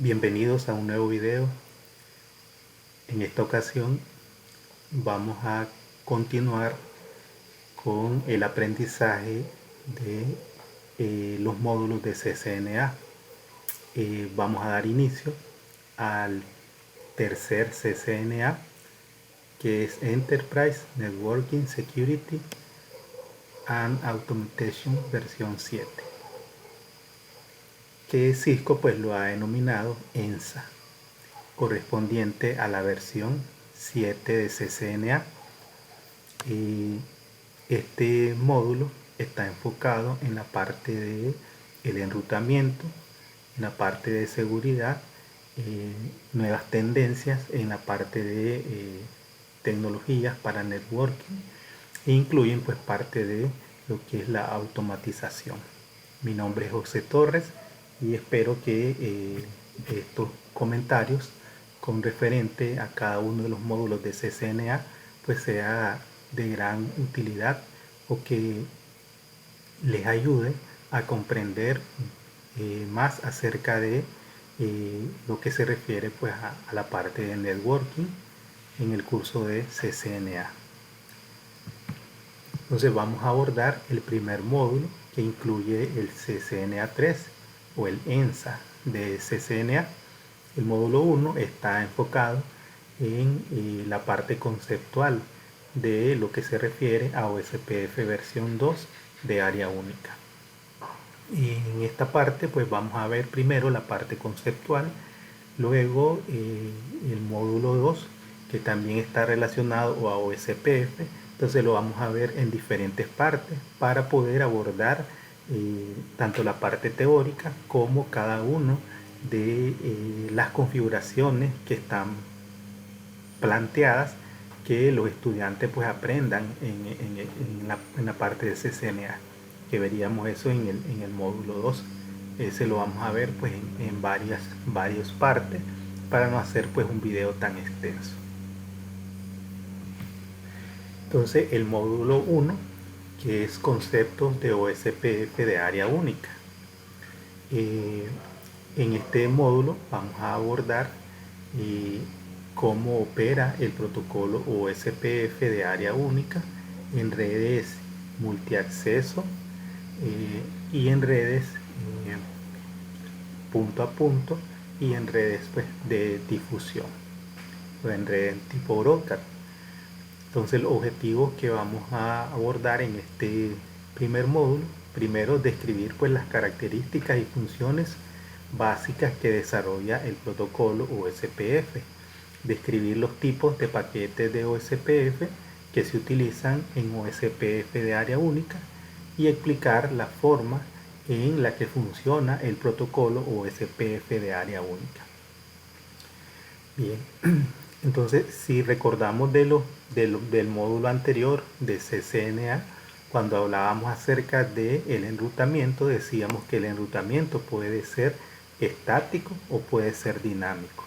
Bienvenidos a un nuevo video. En esta ocasión vamos a continuar con el aprendizaje de los módulos de CCNA. Vamos a dar inicio al tercer CCNA, que es Enterprise Networking Security and Automation versión 7, que Cisco pues lo ha denominado ENSA, correspondiente a la versión 7 de CCNA. Y este módulo está enfocado en la parte de el enrutamiento, en la parte de seguridad, nuevas tendencias en la parte de tecnologías para networking, e incluyen pues parte de lo que es la automatización. Mi nombre es José Torres y espero que estos comentarios con referente a cada uno de los módulos de CCNA pues sea de gran utilidad, o que les ayude a comprender más acerca de lo que se refiere pues a la parte de networking en el curso de CCNA. Entonces vamos a abordar el primer módulo, que incluye el CCNA 3 o el ENSA de CCNA. El módulo 1 está enfocado en la parte conceptual de lo que se refiere a OSPF versión 2 de área única. Y en esta parte pues vamos a ver primero la parte conceptual, luego el módulo 2, que también está relacionado a OSPF. Entonces lo vamos a ver en diferentes partes para poder abordar tanto la parte teórica como cada uno de las configuraciones que están planteadas, que los estudiantes pues aprendan en la parte de CCNA, que veríamos eso en el módulo 2. Ese lo vamos a ver pues en varias partes para no hacer pues un video tan extenso. Entonces el módulo 1, que es conceptos de OSPF de área única. En este módulo vamos a abordar cómo opera el protocolo OSPF de área única en redes multiacceso y en redes punto a punto, y en redes pues de difusión, o en redes tipo broadcast. Entonces los objetivos que vamos a abordar en este primer módulo: primero, describir pues las características y funciones básicas que desarrolla el protocolo OSPF, describir los tipos de paquetes de OSPF que se utilizan en OSPF de área única y explicar la forma en la que funciona el protocolo OSPF de área única. Bien, entonces si recordamos del módulo anterior de CCNA, cuando hablábamos acerca del enrutamiento, decíamos que el enrutamiento puede ser estático o puede ser dinámico.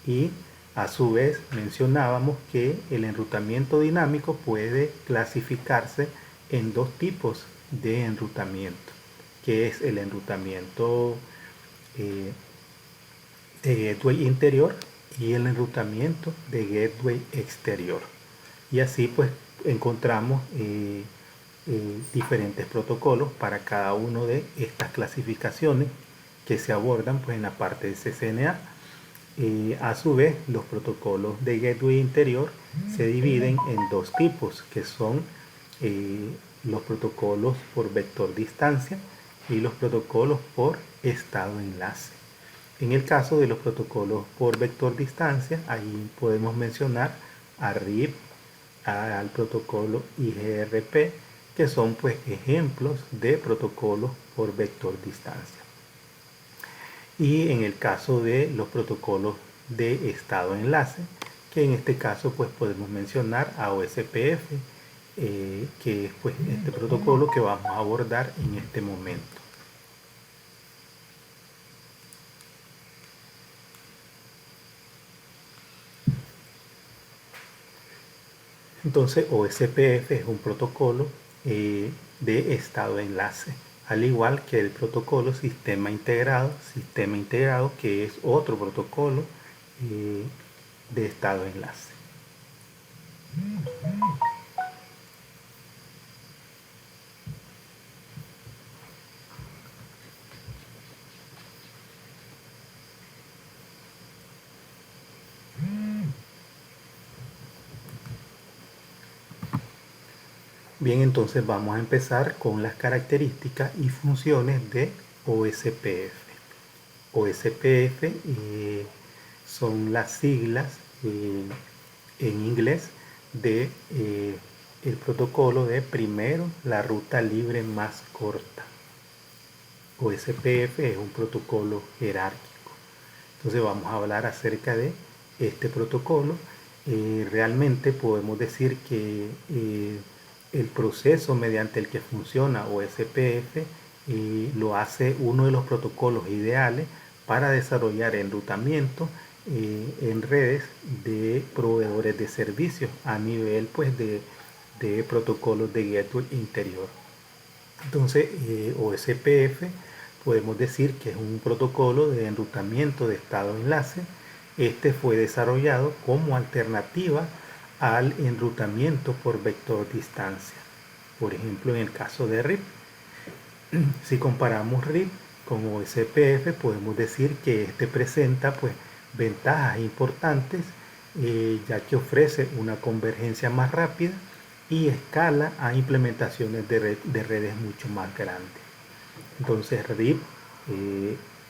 Y a su vez mencionábamos que el enrutamiento dinámico puede clasificarse en dos tipos de enrutamiento, que es el enrutamiento de gateway interior y el enrutamiento de gateway exterior. Y así pues encontramos diferentes protocolos para cada uno de estas clasificaciones que se abordan pues en la parte de CCNA. A su vez, los protocolos de gateway interior se dividen en dos tipos, que son los protocolos por vector distancia y los protocolos por estado enlace. En el caso de los protocolos por vector distancia, ahí podemos mencionar a RIP, al protocolo IGRP, que son pues ejemplos de protocolos por vector distancia. Y en el caso de los protocolos de estado enlace, que en este caso pues podemos mencionar a OSPF, que es pues este protocolo que vamos a abordar en este momento. Entonces OSPF es un protocolo de estado enlace. al igual que el protocolo sistema integrado que es otro protocolo de estado enlace. Bien, entonces vamos a empezar con las características y funciones de OSPF. OSPF son las siglas en inglés de el protocolo de primero la ruta libre más corta. OSPF es un protocolo jerárquico. Entonces vamos a hablar acerca de este protocolo. Realmente podemos decir que el proceso mediante el que funciona OSPF lo hace uno de los protocolos ideales para desarrollar enrutamiento en redes de proveedores de servicios a nivel pues de protocolos de gateway interior. Entonces OSPF podemos decir que es un protocolo de enrutamiento de estado enlace. Este fue desarrollado como alternativa al enrutamiento por vector distancia. Por ejemplo, en el caso de RIP, si comparamos RIP con OSPF, podemos decir que este presenta pues ventajas importantes, ya que ofrece una convergencia más rápida y escala a implementaciones de redes mucho más grandes. Entonces RIP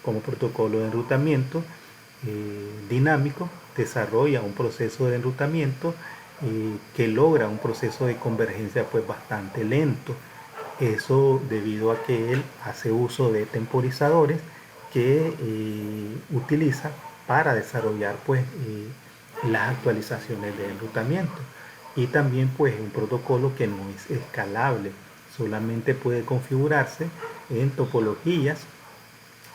como protocolo de enrutamiento dinámico desarrolla un proceso de enrutamiento que logra un proceso de convergencia pues bastante lento. Eso debido a que él hace uso de temporizadores que utiliza para desarrollar pues las actualizaciones de enrutamiento. Y también pues un protocolo que no es escalable, solamente puede configurarse en topologías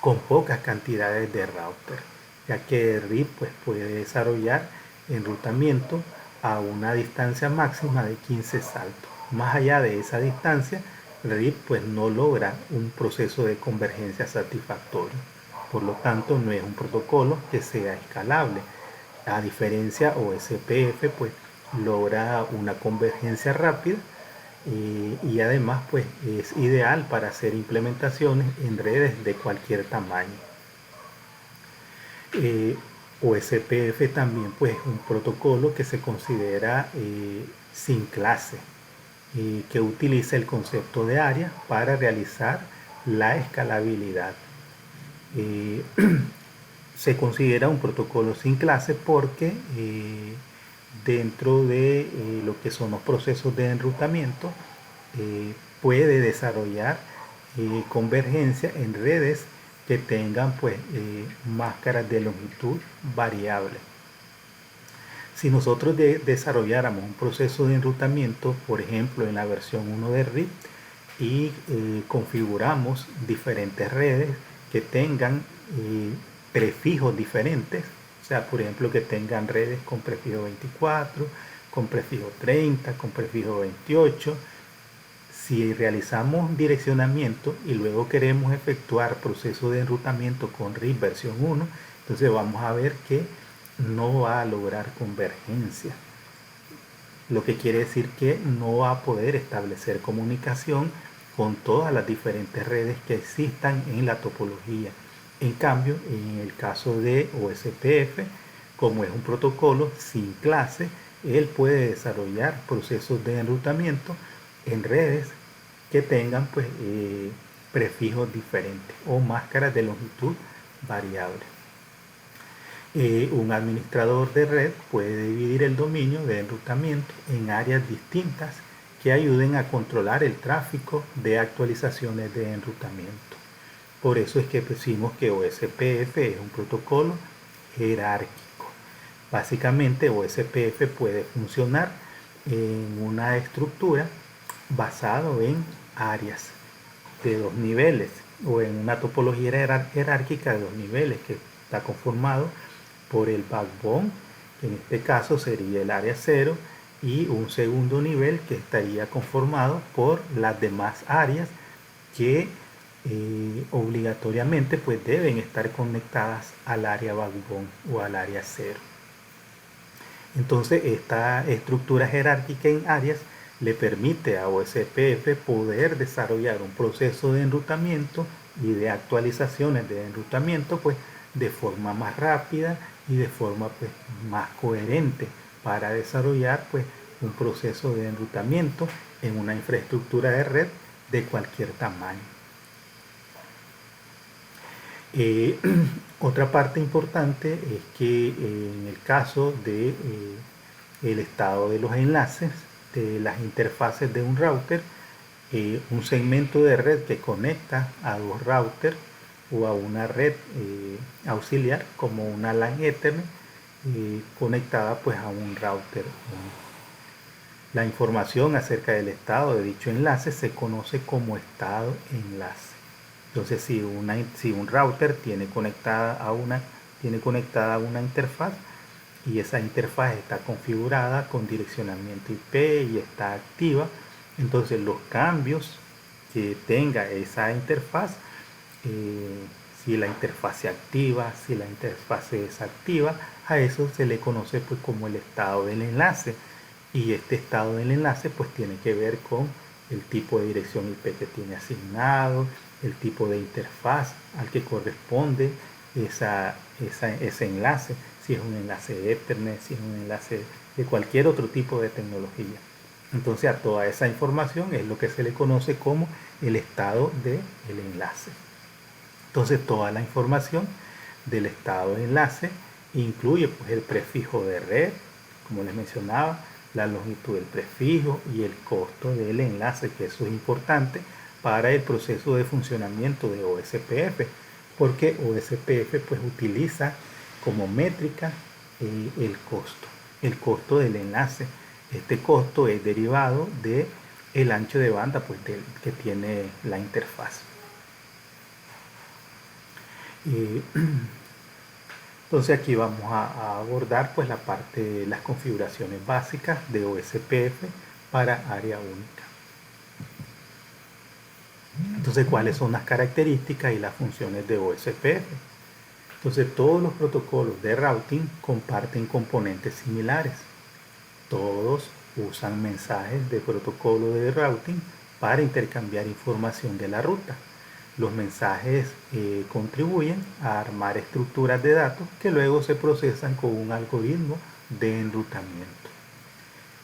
con pocas cantidades de router, ya que RIP pues puede desarrollar enrutamiento a una distancia máxima de 15 saltos. Más allá de esa distancia, RIP pues no logra un proceso de convergencia satisfactorio. Por lo tanto, no es un protocolo que sea escalable. A diferencia OSPF pues logra una convergencia rápida y además pues es ideal para hacer implementaciones en redes de cualquier tamaño. OSPF también pues es un protocolo que se considera sin clase, que utiliza el concepto de área para realizar la escalabilidad. Se considera un protocolo sin clase porque dentro de lo que son los procesos de enrutamiento puede desarrollar convergencia en redes que tengan pues máscaras de longitud variable. Si nosotros desarrolláramos un proceso de enrutamiento, por ejemplo en la versión 1 de RIP, y configuramos diferentes redes que tengan prefijos diferentes, o sea, por ejemplo, que tengan redes con prefijo 24, con prefijo 30, con prefijo 28. Si realizamos direccionamiento y luego queremos efectuar proceso de enrutamiento con RIP versión 1, entonces vamos a ver que no va a lograr convergencia. Lo que quiere decir que no va a poder establecer comunicación con todas las diferentes redes que existan en la topología. En cambio, en el caso de OSPF, como es un protocolo sin clase, él puede desarrollar procesos de enrutamiento en redes que tengan pues prefijos diferentes o máscaras de longitud variable. Un administrador de red puede dividir el dominio de enrutamiento en áreas distintas que ayuden a controlar el tráfico de actualizaciones de enrutamiento. Por eso es que decimos que OSPF es un protocolo jerárquico. Básicamente OSPF puede funcionar en una estructura basado en áreas de 2 niveles o en una topología jerárquica de 2 niveles que está conformado por el backbone, que en este caso sería el área 0, y un segundo nivel que estaría conformado por las demás áreas que obligatoriamente pues deben estar conectadas al área backbone o al área 0. Entonces esta estructura jerárquica en áreas le permite a OSPF poder desarrollar un proceso de enrutamiento y de actualizaciones de enrutamiento pues de forma más rápida y de forma pues más coherente para desarrollar pues un proceso de enrutamiento en una infraestructura de red de cualquier tamaño. Otra parte importante es que en el caso de el estado de los enlaces de las interfaces de un router, un segmento de red que conecta a dos routers o a una red auxiliar como una LAN Ethernet conectada pues a un router. La información acerca del estado de dicho enlace se conoce como estado enlace. Entonces si un router tiene conectada a una interfaz y esa interfaz está configurada con direccionamiento IP y está activa, entonces los cambios que tenga esa interfaz, si la interfaz se activa, si la interfaz se desactiva, a eso se le conoce pues como el estado del enlace. Y este estado del enlace pues tiene que ver con el tipo de dirección IP que tiene asignado, el tipo de interfaz al que corresponde ese enlace, si es un enlace de Ethernet, si es un enlace de cualquier otro tipo de tecnología. Entonces a toda esa información es lo que se le conoce como el estado del enlace. Entonces toda la información del estado de enlace incluye pues el prefijo de red, como les mencionaba, la longitud del prefijo y el costo del enlace, que eso es importante para el proceso de funcionamiento de OSPF, porque OSPF pues utiliza como métrica el costo del enlace. Este costo es derivado del ancho de banda pues, que tiene la interfaz. Entonces aquí vamos a abordar pues la parte de las configuraciones básicas de OSPF para área única. Entonces, ¿cuáles son las características y las funciones de OSPF? Entonces, todos los protocolos de routing comparten componentes similares. Todos usan mensajes de protocolo de routing para intercambiar información de la ruta. Los mensajes contribuyen a armar estructuras de datos que luego se procesan con un algoritmo de enrutamiento.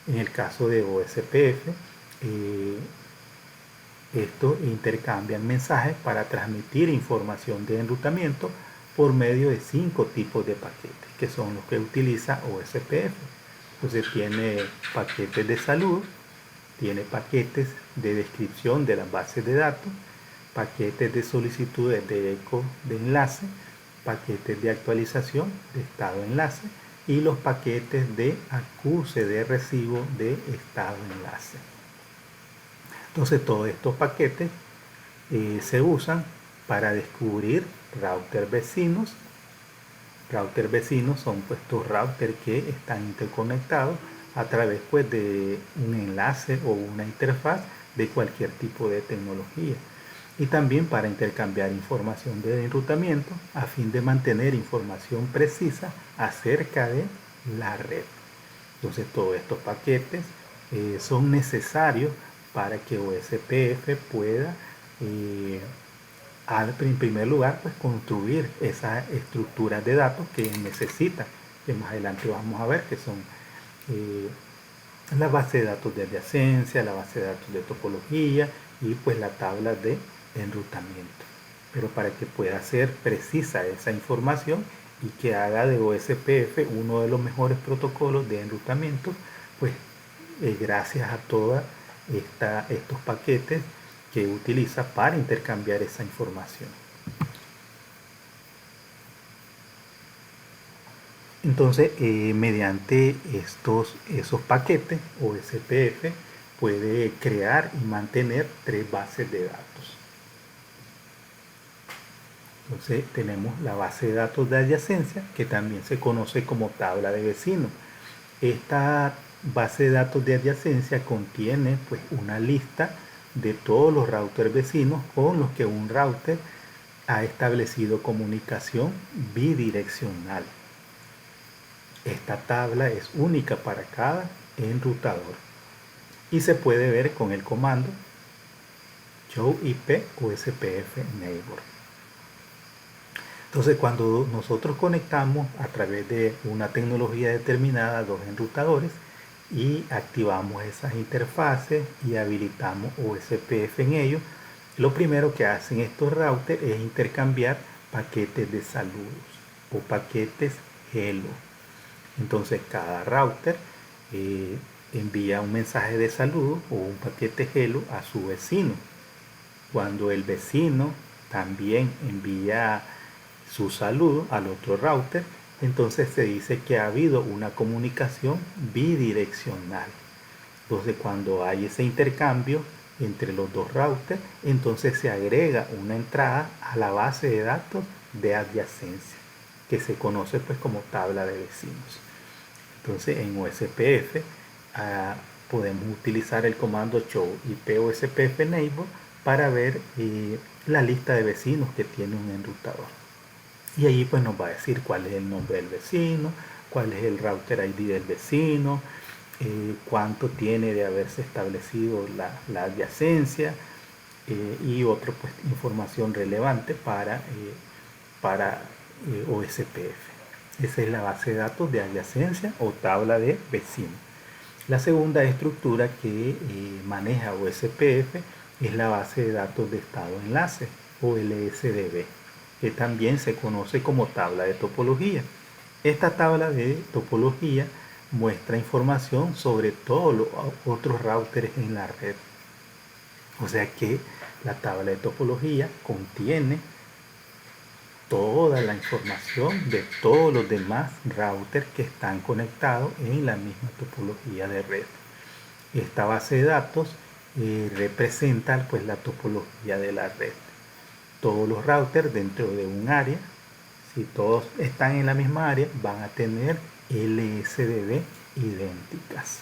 En el caso de OSPF, estos intercambian mensajes para transmitir información de enrutamiento por medio de 5 tipos de paquetes, que son los que utiliza OSPF. Entonces tiene paquetes de salud, tiene paquetes de descripción de las bases de datos, paquetes de solicitudes de eco de enlace, paquetes de actualización de estado enlace y los paquetes de acuse de recibo de estado enlace. Entonces todos estos paquetes se usan para descubrir routers vecinos. Routers vecinos son pues estos routers que están interconectados a través pues de un enlace o una interfaz de cualquier tipo de tecnología. Y también para intercambiar información de enrutamiento a fin de mantener información precisa acerca de la red. Entonces todos estos paquetes son necesarios para que OSPF pueda en primer lugar pues construir esas estructuras de datos que necesita, que más adelante vamos a ver que son la base de datos de adyacencia, la base de datos de topología y pues la tabla de enrutamiento. Pero para que pueda ser precisa esa información y que haga de OSPF uno de los mejores protocolos de enrutamiento, pues gracias a todos estos paquetes que utiliza para intercambiar esa información. Entonces, mediante esos paquetes, OSPF puede crear y mantener 3 bases de datos. Entonces, tenemos la base de datos de adyacencia, que también se conoce como tabla de vecinos. Esta base de datos de adyacencia contiene pues una lista de todos los routers vecinos con los que un router ha establecido comunicación bidireccional. Esta tabla es única para cada enrutador y se puede ver con el comando show IP o SPF neighbor. Entonces, cuando nosotros conectamos a través de una tecnología determinada dos enrutadores y activamos esas interfaces y habilitamos OSPF en ellos, lo primero que hacen estos routers es intercambiar paquetes de saludos o paquetes hello. Entonces cada router envía un mensaje de saludo o un paquete hello a su vecino. Cuando el vecino también envía su saludo al otro router, entonces se dice que ha habido una comunicación bidireccional. Entonces cuando hay ese intercambio entre los dos routers, entonces se agrega una entrada a la base de datos de adyacencia, que se conoce pues como tabla de vecinos. Entonces en OSPF podemos utilizar el comando show IP OSPF neighbor para ver la lista de vecinos que tiene un enrutador. Y allí pues nos va a decir cuál es el nombre del vecino, cuál es el router ID del vecino, cuánto tiene de haberse establecido la adyacencia y otra pues información relevante para OSPF. Esa es la base de datos de adyacencia o tabla de vecinos. La segunda estructura que maneja OSPF es la base de datos de estado enlace o LSDB, que también se conoce como tabla de topología. Esta tabla de topología muestra información sobre todos los otros routers en la red. O sea que la tabla de topología contiene toda la información de todos los demás routers que están conectados en la misma topología de red. Esta base de datos representa pues la topología de la red. Todos los routers dentro de un área, si todos están en la misma área, van a tener LSDB idénticas.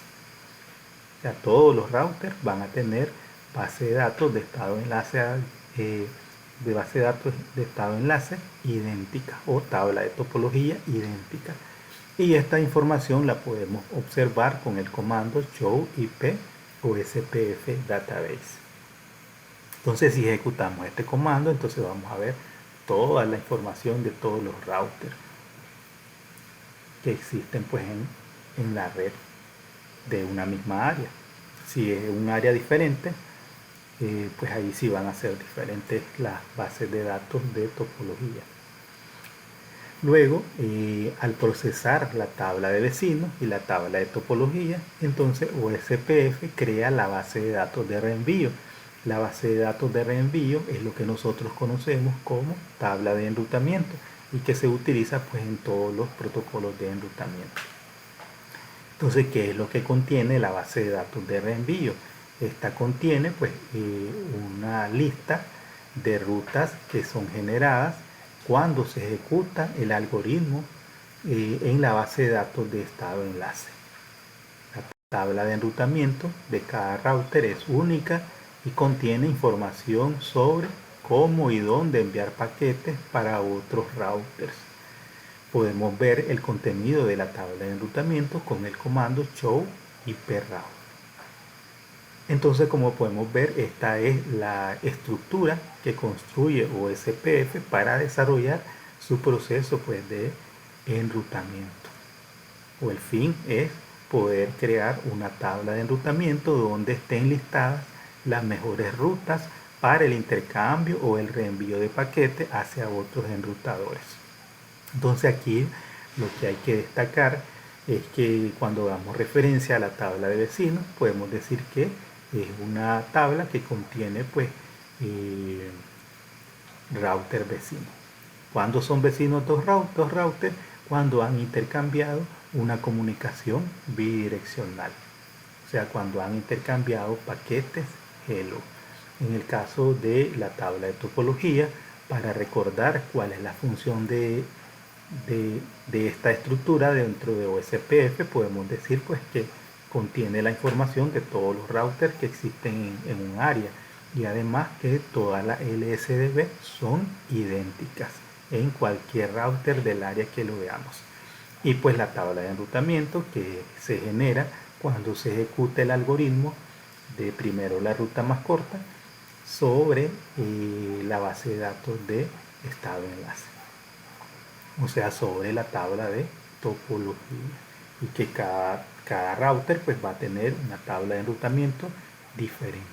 O sea, todos los routers van a tener base de datos de estado enlace de base de datos de estado enlace idéntica o tabla de topología idéntica. Y esta información la podemos observar con el comando show IP o SPF database. Entonces si ejecutamos este comando, entonces vamos a ver toda la información de todos los routers que existen pues en la red de una misma área. Si es un área diferente, pues ahí sí van a ser diferentes las bases de datos de topología. Luego, al procesar la tabla de vecinos y la tabla de topología, entonces OSPF crea la base de datos de reenvío. La base de datos de reenvío es lo que nosotros conocemos como tabla de enrutamiento y que se utiliza pues en todos los protocolos de enrutamiento. Entonces, ¿qué es lo que contiene la base de datos de reenvío? Esta contiene pues una lista de rutas que son generadas cuando se ejecuta el algoritmo en la base de datos de estado enlace. La tabla de enrutamiento de cada router es única y contiene información sobre cómo y dónde enviar paquetes para otros routers. Podemos ver el contenido de la tabla de enrutamiento con el comando show IP-route. Entonces, como podemos ver, esta es la estructura que construye OSPF para desarrollar su proceso pues, de enrutamiento. O el fin es poder crear una tabla de enrutamiento donde estén listadas las mejores rutas para el intercambio o el reenvío de paquetes hacia otros enrutadores. Entonces aquí lo que hay que destacar es que cuando damos referencia a la tabla de vecinos, podemos decir que es una tabla que contiene pues router vecinos. ¿Cuándo son vecinos dos routers? Cuando han intercambiado una comunicación bidireccional. O sea, cuando han intercambiado paquetes hello. En el caso de la tabla de topología, para recordar cuál es la función de esta estructura dentro de OSPF, podemos decir pues que contiene la información de todos los routers que existen en un área, y además que todas las LSDB son idénticas en cualquier router del área que lo veamos. Y pues la tabla de enrutamiento que se genera cuando se ejecuta el algoritmo de primero la ruta más corta sobre la base de datos de estado enlace, o sea, sobre la tabla de topología, y que cada router pues va a tener una tabla de enrutamiento diferente.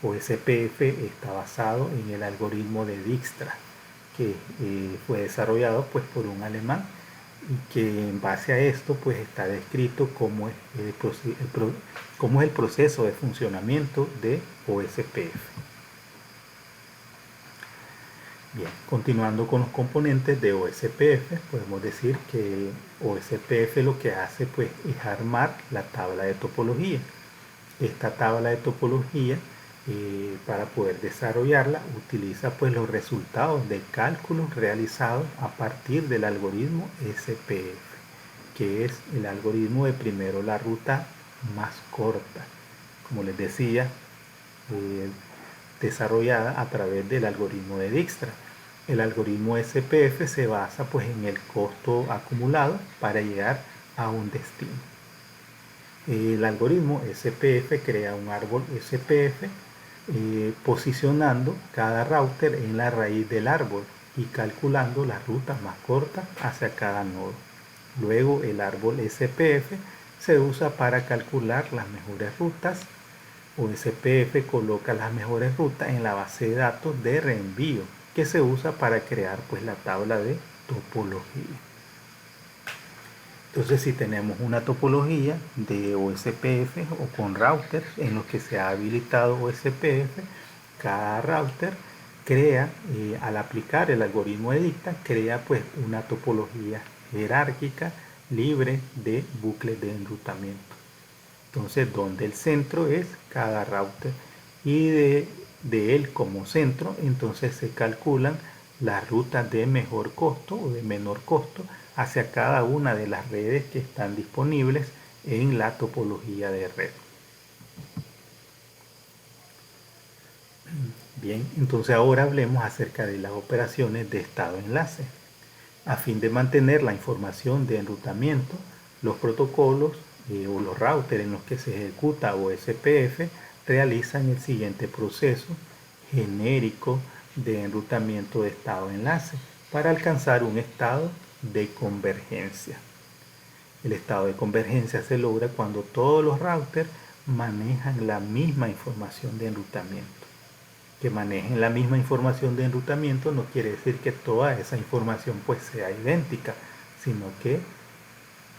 OSPF está basado en el algoritmo de Dijkstra, que fue desarrollado pues por un alemán, y que en base a esto pues está descrito cómo es el proceso de funcionamiento de OSPF. Bien, continuando con los componentes de OSPF, podemos decir que OSPF lo que hace pues es armar la tabla de topología. Esta tabla de topología, para poder desarrollarla, utiliza pues los resultados de cálculos realizados a partir del algoritmo SPF, que es el algoritmo de primero la ruta más corta, como les decía, desarrollada a través del algoritmo de Dijkstra. El algoritmo SPF se basa pues en el costo acumulado para llegar a un destino. El algoritmo SPF crea un árbol SPF posicionando cada router en la raíz del árbol y calculando las rutas más cortas hacia cada nodo. Luego el árbol SPF se usa para calcular las mejores rutas. OSPF coloca las mejores rutas en la base de datos de reenvío, que se usa para crear pues la tabla de topología. Entonces, si tenemos una topología de OSPF o con routers en los que se ha habilitado OSPF, cada router crea, al aplicar el algoritmo de Dijkstra, crea pues una topología jerárquica libre de bucles de enrutamiento. Entonces, donde el centro es cada router, y de él como centro, entonces se calculan las rutas de mejor costo o de menor costo hacia cada una de las redes que están disponibles en la topología de red. Bien, entonces ahora hablemos acerca de las operaciones de estado enlace. A fin de mantener la información de enrutamiento, los protocolos o los routers en los que se ejecuta OSPF realizan el siguiente proceso genérico de enrutamiento de estado enlace para alcanzar un estado de convergencia. El estado de convergencia se logra cuando todos los routers manejan la misma información de enrutamiento. Que manejen la misma información de enrutamiento no quiere decir que toda esa información pues sea idéntica, sino que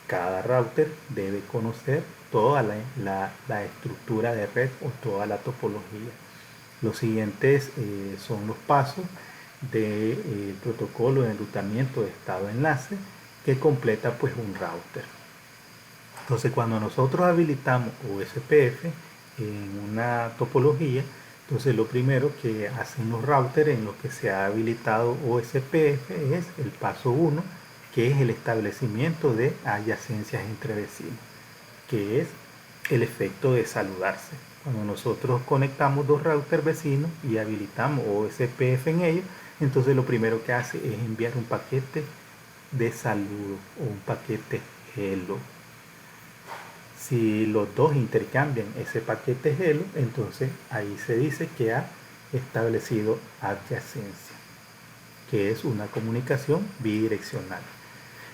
cada router debe conocer toda la estructura de red o toda la topología. Los siguientes son los pasos del protocolo de enrutamiento de estado enlace que completa pues un router. Entonces, cuando nosotros habilitamos OSPF en una topología, entonces lo primero que hacen los routers en los que se ha habilitado OSPF es el paso 1, que es el establecimiento de adyacencias entre vecinos, que es el efecto de saludarse. Cuando nosotros conectamos dos routers vecinos y habilitamos OSPF en ellos, entonces lo primero que hace es enviar un paquete de saludo o un paquete hello. Si los dos intercambian ese paquete hello, entonces ahí se dice que ha establecido adyacencia, que es una comunicación bidireccional.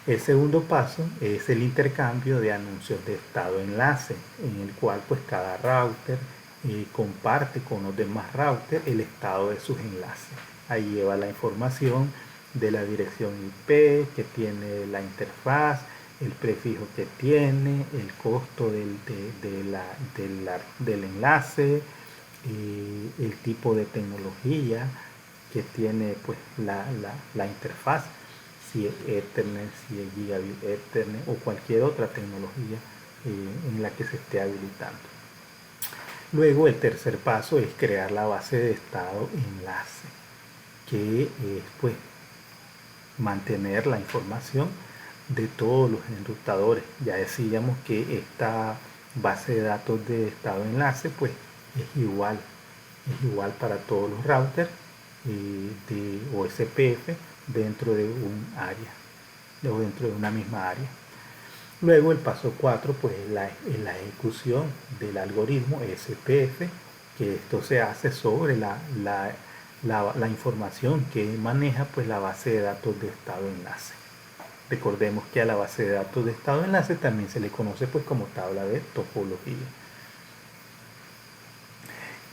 El segundo paso es el intercambio de anuncios de estado enlace, en el cual pues cada router comparte con los demás routers el estado de sus enlaces. Ahí lleva la información de la dirección IP que tiene la interfaz, el prefijo que tiene, el costo del enlace, el tipo de tecnología que tiene pues la interfaz, si es Ethernet, si es Gigabit Ethernet o cualquier otra tecnología en la que se esté habilitando. Luego el tercer paso es crear la base de estado enlace, que es pues mantener la información de todos los enrutadores. Ya decíamos que esta base de datos de estado de enlace, pues es igual para todos los routers de OSPF dentro de un área o dentro de una misma área. Luego el paso 4 pues es la ejecución del algoritmo SPF, que esto se hace sobre la información que maneja pues la base de datos de estado de enlace. Recordemos que a la base de datos de estado de enlace también se le conoce pues como tabla de topología.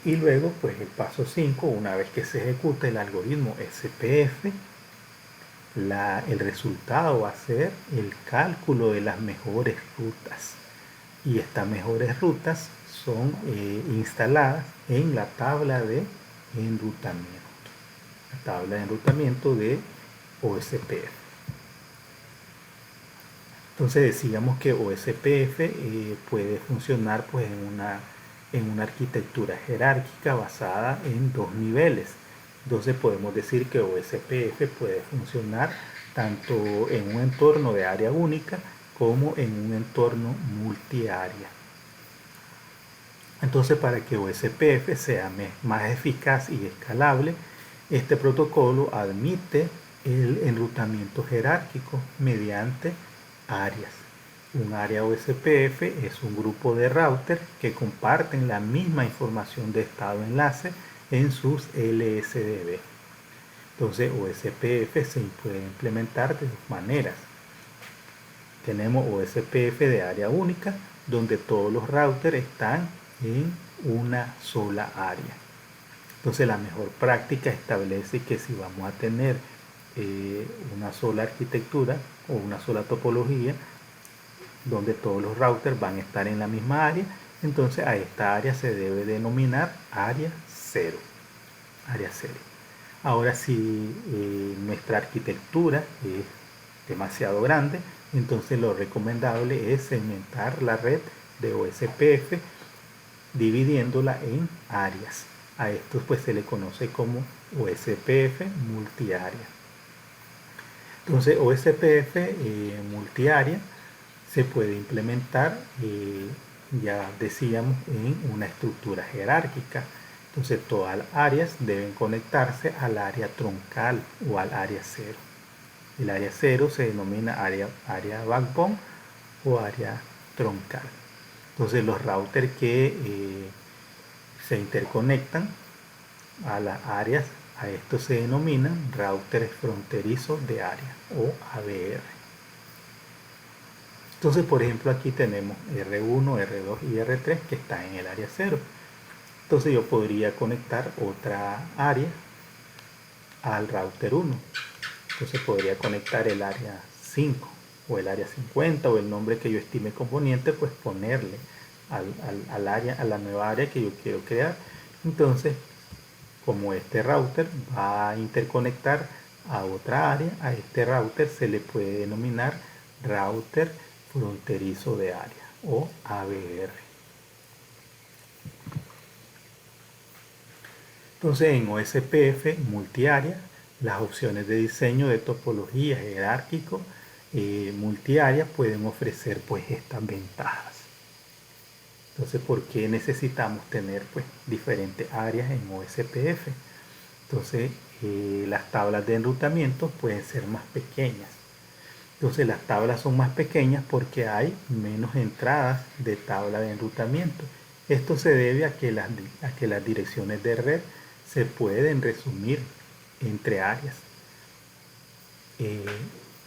Y luego pues el paso 5, una vez que se ejecuta el algoritmo SPF, el resultado va a ser el cálculo de las mejores rutas. Y estas mejores rutas son instaladas en la tabla de enrutamiento. La tabla de enrutamiento de OSPF. Entonces decíamos que OSPF puede funcionar pues, en una arquitectura jerárquica basada en dos niveles. Entonces podemos decir que OSPF puede funcionar tanto en un entorno de área única como en un entorno multiárea. Entonces, para que OSPF sea más eficaz y escalable, este protocolo admite el enrutamiento jerárquico mediante áreas. Un área OSPF es un grupo de routers que comparten la misma información de estado enlace en sus LSDB. Entonces, OSPF se puede implementar de dos maneras. Tenemos OSPF de área única, donde todos los routers están en una sola área. Entonces la mejor práctica establece que si vamos a tener una sola arquitectura o una sola topología, donde todos los routers van a estar en la misma área, entonces a esta área se debe denominar área 0. Área 0. Ahora si nuestra arquitectura es demasiado grande, entonces lo recomendable es segmentar la red de OSPF dividiéndola en áreas. A esto pues se le conoce como OSPF multiárea. Entonces OSPF multiárea se puede implementar, ya decíamos, en una estructura jerárquica. Entonces todas las áreas deben conectarse al área troncal o al área 0. El área 0 se denomina área backbone o área troncal. Entonces los routers que se interconectan a las áreas, a esto se denominan routers fronterizos de área o ABR. Entonces, por ejemplo, aquí tenemos R1, R2 y R3 que están en el área 0. Entonces yo podría conectar otra área al router 1. Entonces podría conectar el área 5 o el área 50 o el nombre que yo estime conveniente, pues ponerle al área, a la nueva área que yo quiero crear. Entonces, como este router va a interconectar a otra área, a este router se le puede denominar router fronterizo de área o ABR. Entonces en OSPF multiárea, las opciones de diseño de topología jerárquico multiárea pueden ofrecer pues estas ventajas. Entonces, ¿por qué necesitamos tener pues diferentes áreas en OSPF? Entonces, las tablas de enrutamiento pueden ser más pequeñas. Entonces, las tablas son más pequeñas porque hay menos entradas de tabla de enrutamiento. Esto se debe a que las direcciones de red se pueden resumir entre áreas.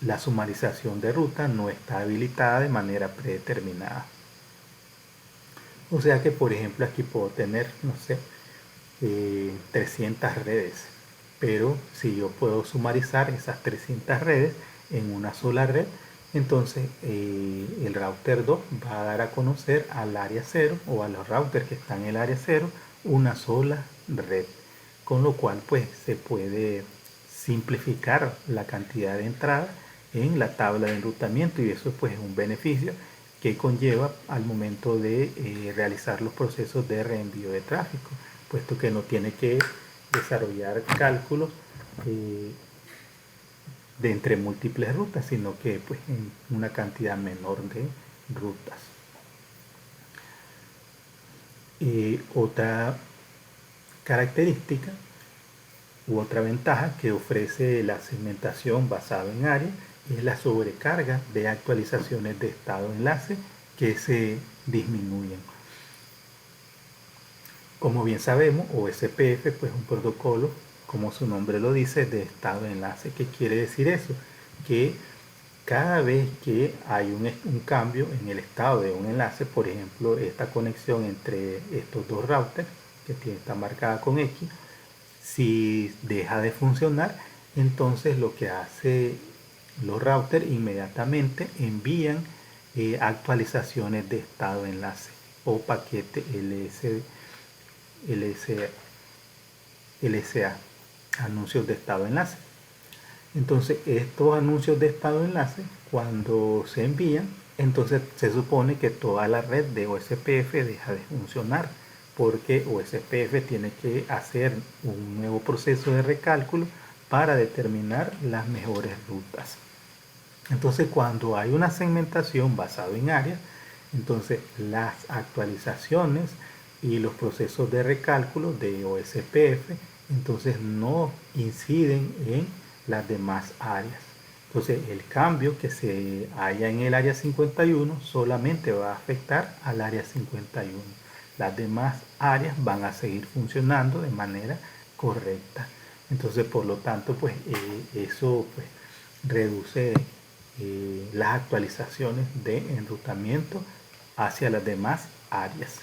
La sumarización de ruta no está habilitada de manera predeterminada. O sea que, por ejemplo, aquí puedo tener, no sé, 300 redes. Pero si yo puedo sumarizar esas 300 redes en una sola red, entonces el router 2 va a dar a conocer al área 0 o a los routers que están en el área 0 una sola red. Con lo cual pues se puede simplificar la cantidad de entradas en la tabla de enrutamiento, y eso pues es un beneficio que conlleva al momento de realizar los procesos de reenvío de tráfico, puesto que no tiene que desarrollar cálculos de entre múltiples rutas, sino que pues en una cantidad menor de rutas. Otra característica u otra ventaja que ofrece la segmentación basada en área es la sobrecarga de actualizaciones de estado de enlace que se disminuyen. Como bien sabemos, OSPF pues, es un protocolo, como su nombre lo dice, de estado de enlace. ¿Qué quiere decir eso? Que cada vez que hay un cambio en el estado de un enlace, por ejemplo, esta conexión entre estos dos routers, que está marcada con X, si deja de funcionar, entonces lo que hace los routers inmediatamente envían actualizaciones de estado de enlace o paquete LSA, anuncios de estado de enlace. Entonces estos anuncios de estado de enlace, cuando se envían, entonces se supone que toda la red de OSPF deja de funcionar, porque OSPF tiene que hacer un nuevo proceso de recálculo para determinar las mejores rutas. Entonces cuando hay una segmentación basada en áreas, entonces las actualizaciones y los procesos de recálculo de OSPF entonces no inciden en las demás áreas. Entonces el cambio que se haya en el área 51 solamente va a afectar al área 51. Las demás áreas van a seguir funcionando de manera correcta. Entonces por lo tanto pues eso pues reduce las actualizaciones de enrutamiento hacia las demás áreas.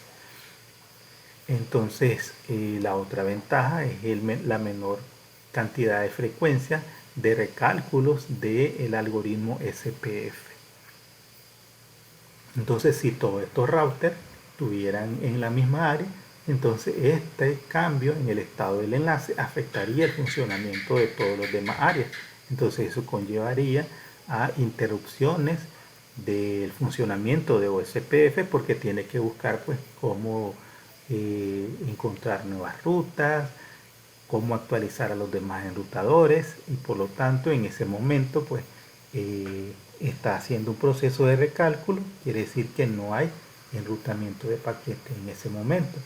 Entonces la otra ventaja es la menor cantidad de frecuencia de recálculos del algoritmo SPF. Entonces si todos estos routers estuvieran en la misma área, entonces este cambio en el estado del enlace afectaría el funcionamiento de todas las demás áreas. Entonces eso conllevaría a interrupciones del funcionamiento de OSPF, porque tiene que buscar pues cómo encontrar nuevas rutas, cómo actualizar a los demás enrutadores, y por lo tanto en ese momento pues está haciendo un proceso de recálculo. Quiere decir que no hay enrutamiento de paquetes en ese momento.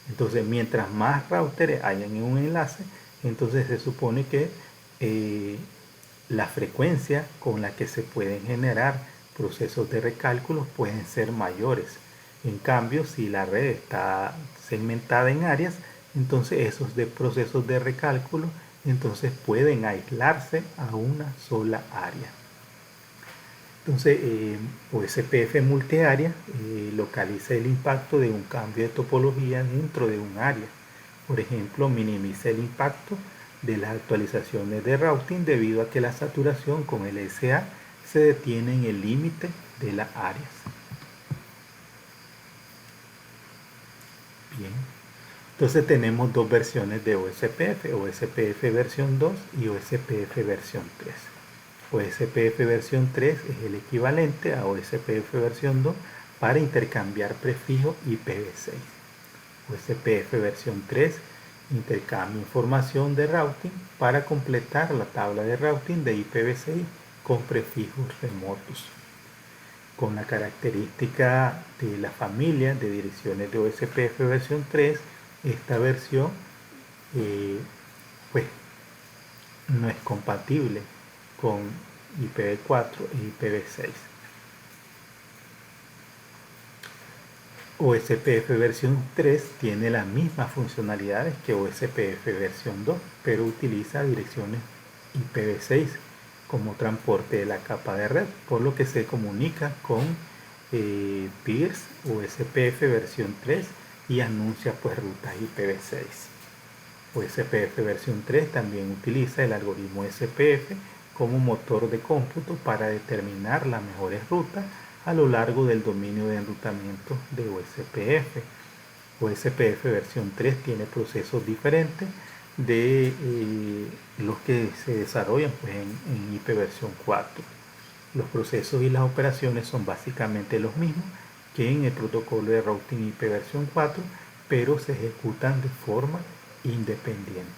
Entonces mientras más routers hayan en un enlace, entonces se supone que la frecuencia con la que se pueden generar procesos de recálculo pueden ser mayores. En cambio, si la red está segmentada en áreas, entonces esos procesos de recálculo entonces pueden aislarse a una sola área. Entonces, OSPF multiárea localiza el impacto de un cambio de topología dentro de un área. Por ejemplo, minimiza el impacto de las actualizaciones de routing debido a que la saturación con LSA se detiene en el límite de las áreas. Bien. Entonces tenemos dos versiones de OSPF, OSPF versión 2 y OSPF versión 3. OSPF versión 3 es el equivalente a OSPF versión 2 para intercambiar prefijo IPv6. OSPF versión 3 intercambia información de routing para completar la tabla de routing de IPv6 con prefijos remotos. Con la característica de la familia de direcciones de OSPF versión 3, esta versión pues no es compatible con IPv4 e IPv6. OSPF versión 3 tiene las mismas funcionalidades que OSPF versión 2, pero utiliza direcciones IPv6 como transporte de la capa de red, por lo que se comunica con peers OSPF versión 3 y anuncia pues rutas IPv6. OSPF versión 3 también utiliza el algoritmo SPF como motor de cómputo para determinar las mejores rutas a lo largo del dominio de enrutamiento de OSPF. OSPF versión 3 tiene procesos diferentes de los que se desarrollan pues, en IP versión 4. Los procesos y las operaciones son básicamente los mismos que en el protocolo de routing IP versión 4, pero se ejecutan de forma independiente.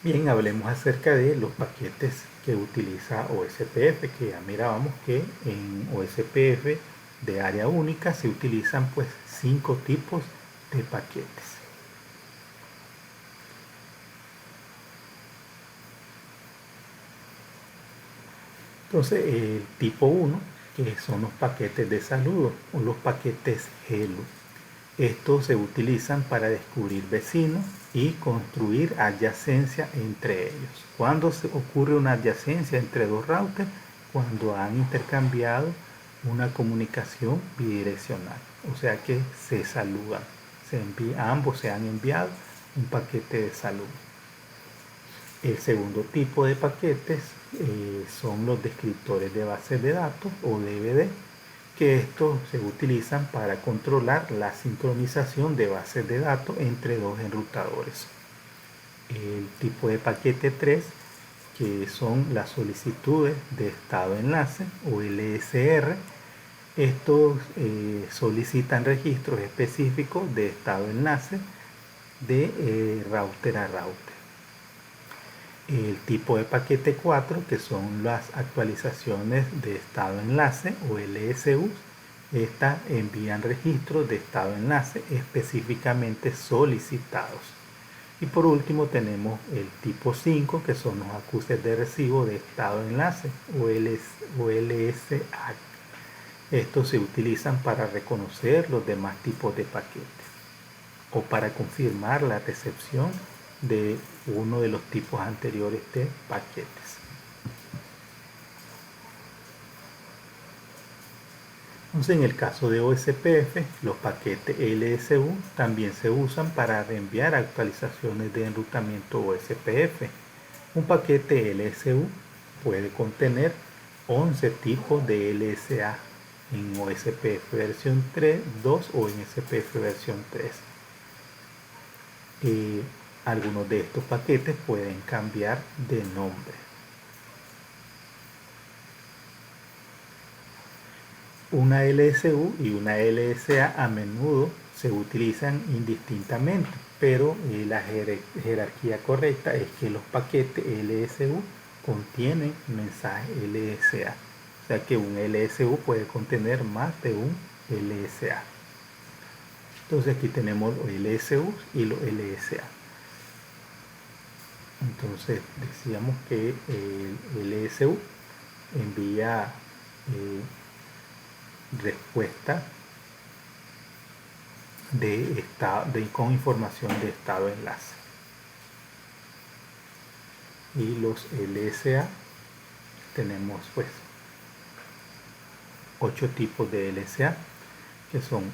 Bien, hablemos acerca de los paquetes que utiliza OSPF, que ya mirábamos que en OSPF de área única se utilizan pues 5 tipos de paquetes. Entonces el tipo 1, que son los paquetes de saludo o los paquetes Hello. Estos se utilizan para descubrir vecinos y construir adyacencia entre ellos. ¿Cuándo se ocurre una adyacencia entre dos routers? Cuando han intercambiado una comunicación bidireccional, o sea que se saludan, ambos se han enviado un paquete de saludo. El segundo tipo de paquetes son los descriptores de bases de datos o DVD, que estos se utilizan para controlar la sincronización de bases de datos entre dos enrutadores. El tipo de paquete 3, que son las solicitudes de estado enlace o LSR. Estos solicitan registros específicos de estado enlace de router a router. El tipo de paquete 4, que son las actualizaciones de estado enlace o LSU. Estas envían registros de estado enlace específicamente solicitados. Y por último tenemos el tipo 5, que son los acuses de recibo de estado enlace o LSA. Estos se utilizan para reconocer los demás tipos de paquetes o para confirmar la recepción de uno de los tipos anteriores de paquetes. Entonces, en el caso de OSPF, los paquetes LSU también se usan para reenviar actualizaciones de enrutamiento OSPF. Un paquete LSU puede contener 11 tipos de LSA en OSPF versión 3, 2 o en SPF versión 3. Algunos de estos paquetes pueden cambiar de nombre. Una LSU y una LSA a menudo se utilizan indistintamente, pero la jerarquía correcta es que los paquetes LSU contienen mensaje LSA. O sea que un LSU puede contener más de un LSA. Entonces aquí tenemos los LSU y los LSA. Entonces decíamos que el LSU envía respuesta con información de estado enlace. Y los LSA tenemos pues 8 tipos de LSA, que son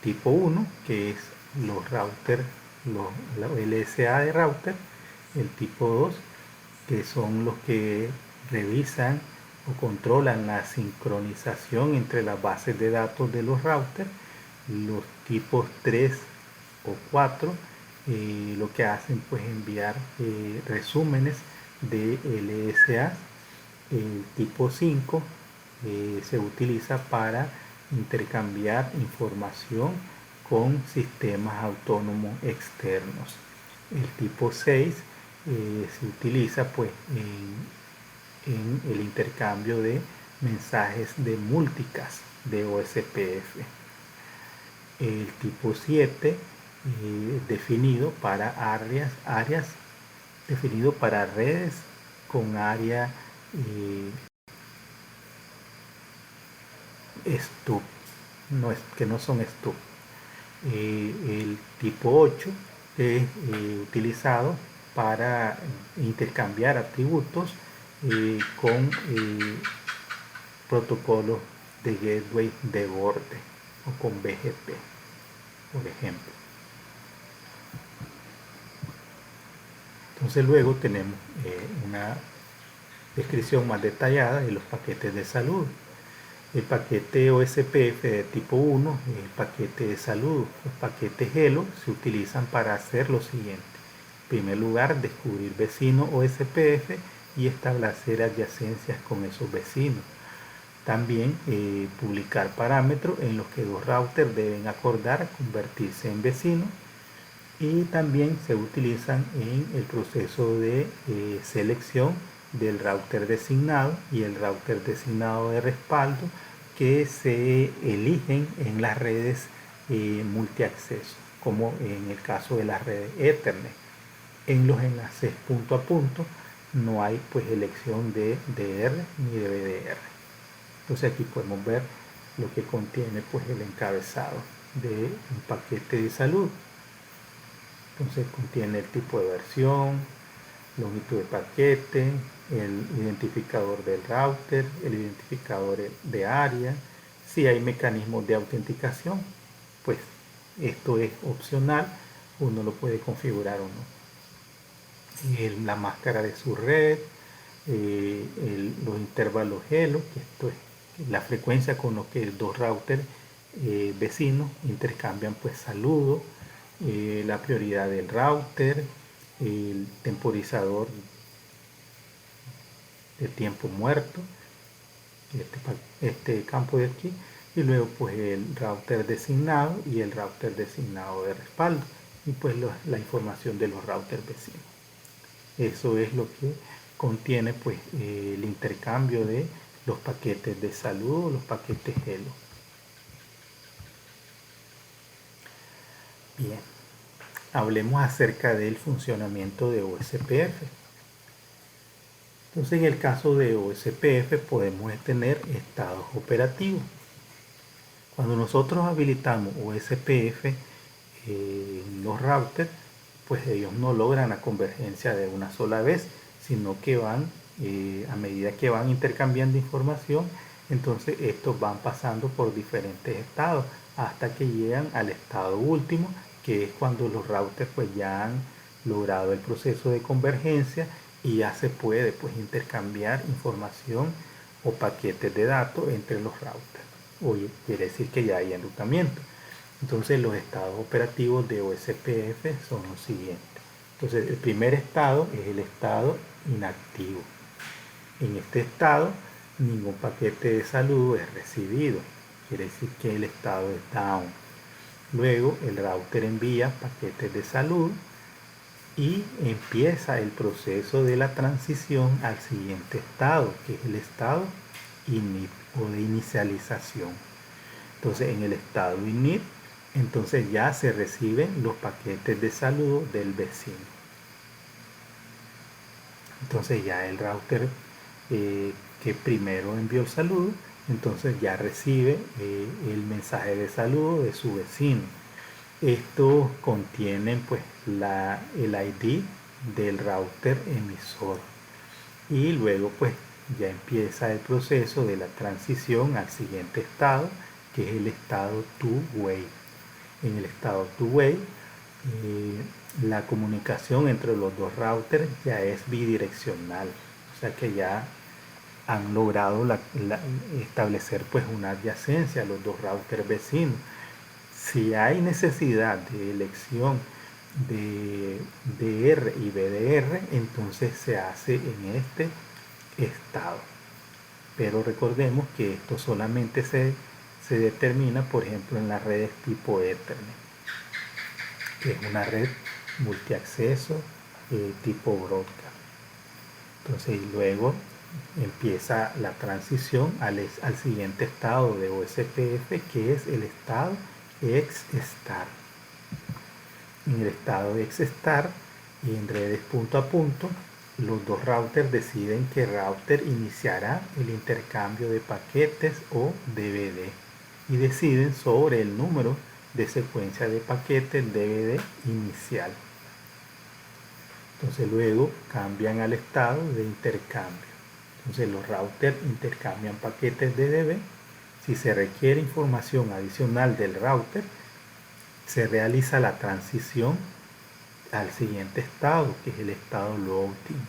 tipo 1, que es los routers, los LSA de router. El tipo 2, que son los que revisan o controlan la sincronización entre las bases de datos de los routers. Los tipos 3 o 4 lo que hacen pues enviar resúmenes de LSA. El tipo 5 se utiliza para intercambiar información con sistemas autónomos externos. El tipo 6 se utiliza pues en el intercambio de mensajes de multicast de OSPF. El tipo 7 definido para definido para redes con área STUB, que no son STUB. El tipo 8 es utilizado para intercambiar atributos con protocolos de gateway de borde o con BGP, por ejemplo. Entonces luego tenemos una descripción más detallada de los paquetes de saludo. El paquete OSPF de tipo 1 es el paquete de saludo. Los paquetes Hello se utilizan para hacer lo siguiente. En primer lugar, descubrir vecinos OSPF y establecer adyacencias con esos vecinos. También publicar parámetros en los que dos routers deben acordar convertirse en vecinos. Y también se utilizan en el proceso de selección del router designado y el router designado de respaldo que se eligen en las redes multiacceso, como en el caso de las redes Ethernet. En los enlaces punto a punto no hay pues elección de DR ni de BDR. Entonces aquí podemos ver lo que contiene pues el encabezado de un paquete de salud. Entonces contiene el tipo de versión, longitud de paquete, el identificador del router, el identificador de área, si hay mecanismos de autenticación, pues esto es opcional, uno lo puede configurar o no. La máscara de su red, los intervalos Elo, que esto es la frecuencia con lo que dos routers vecinos intercambian pues saludos, la prioridad del router, el temporizador de tiempo muerto, este campo de aquí, y luego pues el router designado y el router designado de respaldo, y pues la información de los routers vecinos. Eso es lo que contiene pues el intercambio de los paquetes de saludo, los paquetes Hello. Bien, hablemos acerca del funcionamiento de OSPF. Entonces en el caso de OSPF podemos tener estados operativos. Cuando nosotros habilitamos OSPF en los routers, pues ellos no logran la convergencia de una sola vez, sino que van, a medida que van intercambiando información, entonces estos van pasando por diferentes estados hasta que llegan al estado último, que es cuando los routers pues ya han logrado el proceso de convergencia y ya se puede pues intercambiar información o paquetes de datos entre los routers. Oye, quiere decir que ya hay enrutamiento. Entonces los estados operativos de OSPF son los siguientes. Entonces el primer estado es el estado inactivo. En este estado ningún paquete de saludo es recibido. Quiere decir que el estado es down. Luego el router envía paquetes de salud y empieza el proceso de la transición al siguiente estado, que es el estado init o de inicialización. Entonces en el estado init, entonces ya se reciben los paquetes de saludo del vecino. Entonces ya el router que primero envió el saludo, entonces ya recibe el mensaje de saludo de su vecino. Estos contienen pues el ID del router emisor. Y luego pues ya empieza el proceso de la transición al siguiente estado, que es el estado two-way. En el estado two-way, la comunicación entre los dos routers ya es bidireccional, o sea que ya han logrado establecer pues una adyacencia a los dos routers vecinos. Si hay necesidad de elección de DR y BDR, entonces se hace en este estado. Pero recordemos que esto solamente se determina, por ejemplo, en las redes tipo Ethernet, que es una red multiacceso tipo broadcast. Entonces, luego empieza la transición al siguiente estado de OSPF, que es el estado ex-star. En el estado de ex-star y en redes punto a punto, los dos routers deciden qué router iniciará el intercambio de paquetes o DVD y deciden sobre el número de secuencia de paquetes DVD inicial. Entonces luego cambian al estado de intercambio. Entonces los routers intercambian paquetes de DB. Si se requiere información adicional del router, se realiza la transición al siguiente estado, que es el estado loading.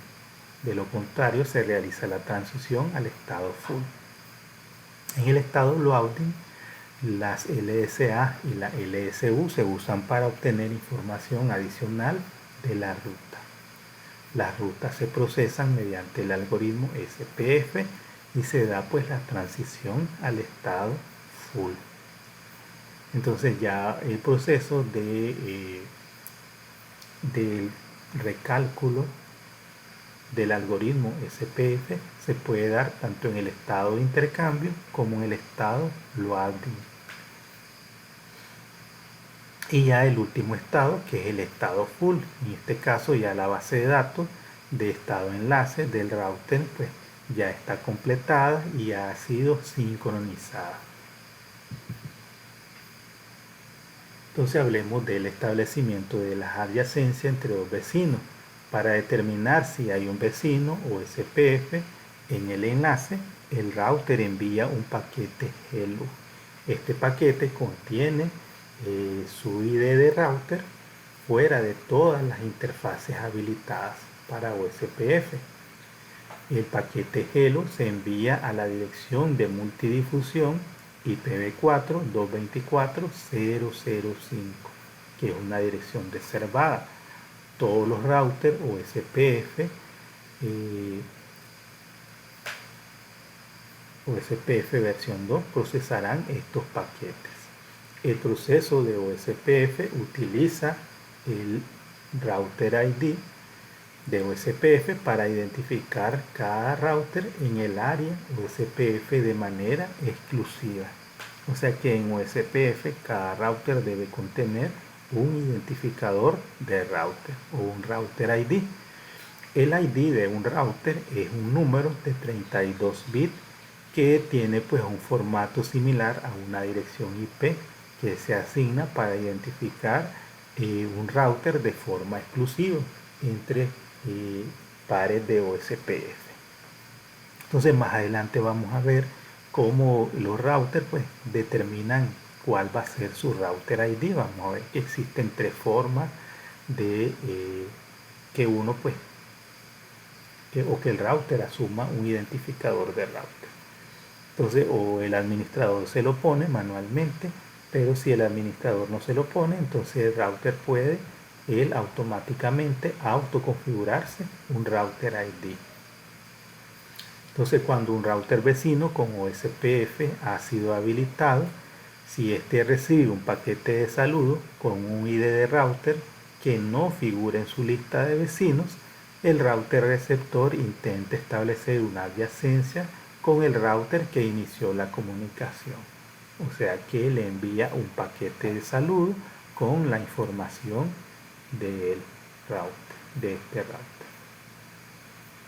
De lo contrario, se realiza la transición al estado full. En el estado loading, las LSA y la LSU se usan para obtener información adicional de la ruta. Las rutas se procesan mediante el algoritmo SPF y se da pues la transición al estado full. Entonces ya el proceso del recálculo del algoritmo SPF se puede dar tanto en el estado de intercambio como en el estado loading. Y ya el último estado, que es el estado full. En este caso ya la base de datos de estado enlace del router pues ya está completada y ha sido sincronizada. Entonces hablemos del establecimiento de las adyacencias entre dos vecinos para determinar si hay un vecino o SPF en el enlace. El router envía un paquete hello. Este paquete contiene su ID de router fuera de todas las interfaces habilitadas para OSPF. El paquete hello se envía a la dirección de multidifusión IPv4 224.0.0.5, que es una dirección reservada. Todos los routers OSPF OSPF versión 2 procesarán estos paquetes. El proceso de OSPF utiliza el router ID de OSPF para identificar cada router en el área OSPF de manera exclusiva. O sea que en OSPF cada router debe contener un identificador de router o un router ID. El ID de un router es un número de 32 bits que tiene pues un formato similar a una dirección IP que se asigna para identificar un router de forma exclusiva entre pares de OSPF. Entonces más adelante vamos a ver cómo los routers pues determinan cuál va a ser su router ID. Vamos a ver que existen tres formas de que uno pues o que el router asuma un identificador de router. Entonces o el administrador se lo pone manualmente, pero si el administrador no se lo pone, entonces el router puede él automáticamente autoconfigurarse un router ID. Entonces cuando un router vecino con OSPF ha sido habilitado, si éste recibe un paquete de saludo con un ID de router que no figura en su lista de vecinos, el router receptor intenta establecer una adyacencia con el router que inició la comunicación. O sea que le envía un paquete de saludo con la información del router, de este router.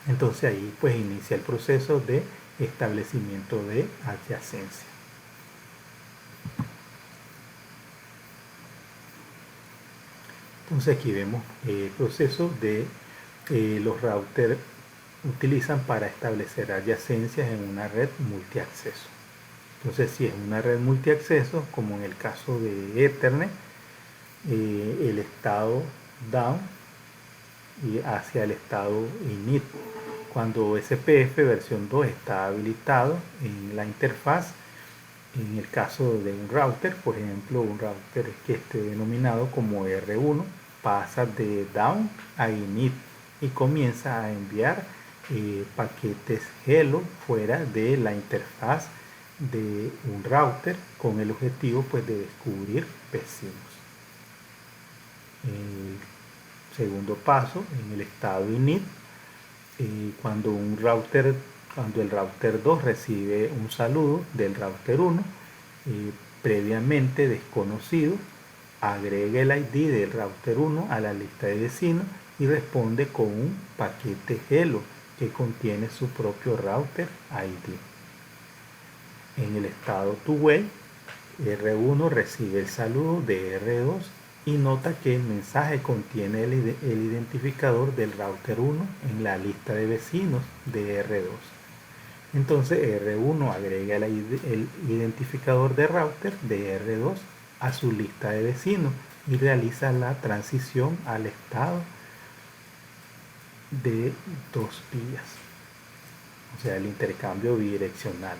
Entonces ahí pues inicia el proceso de establecimiento de adyacencia. Entonces aquí vemos el proceso de los routers utilizan para establecer adyacencias en una red multiacceso. Entonces si es una red multiacceso, como en el caso de Ethernet, el estado down y hacia el estado init. Cuando SPF versión 2 está habilitado en la interfaz, en el caso de un router, por ejemplo, un router que esté denominado como R1, pasa de down a init y comienza a enviar paquetes hello fuera de la interfaz de un router con el objetivo pues de descubrir vecinos. El segundo paso, en el estado init, cuando el router 2 recibe un saludo del router 1 previamente desconocido, agrega el ID del router 1 a la lista de vecinos y responde con un paquete hello que contiene su propio router ID. En el estado two-way, R1 recibe el saludo de R2 y nota que el mensaje contiene el identificador del router 1 en la lista de vecinos de R2. Entonces R1 agrega el identificador de router de R2 a su lista de vecinos y realiza la transición al estado de dos vías, o sea el intercambio bidireccional.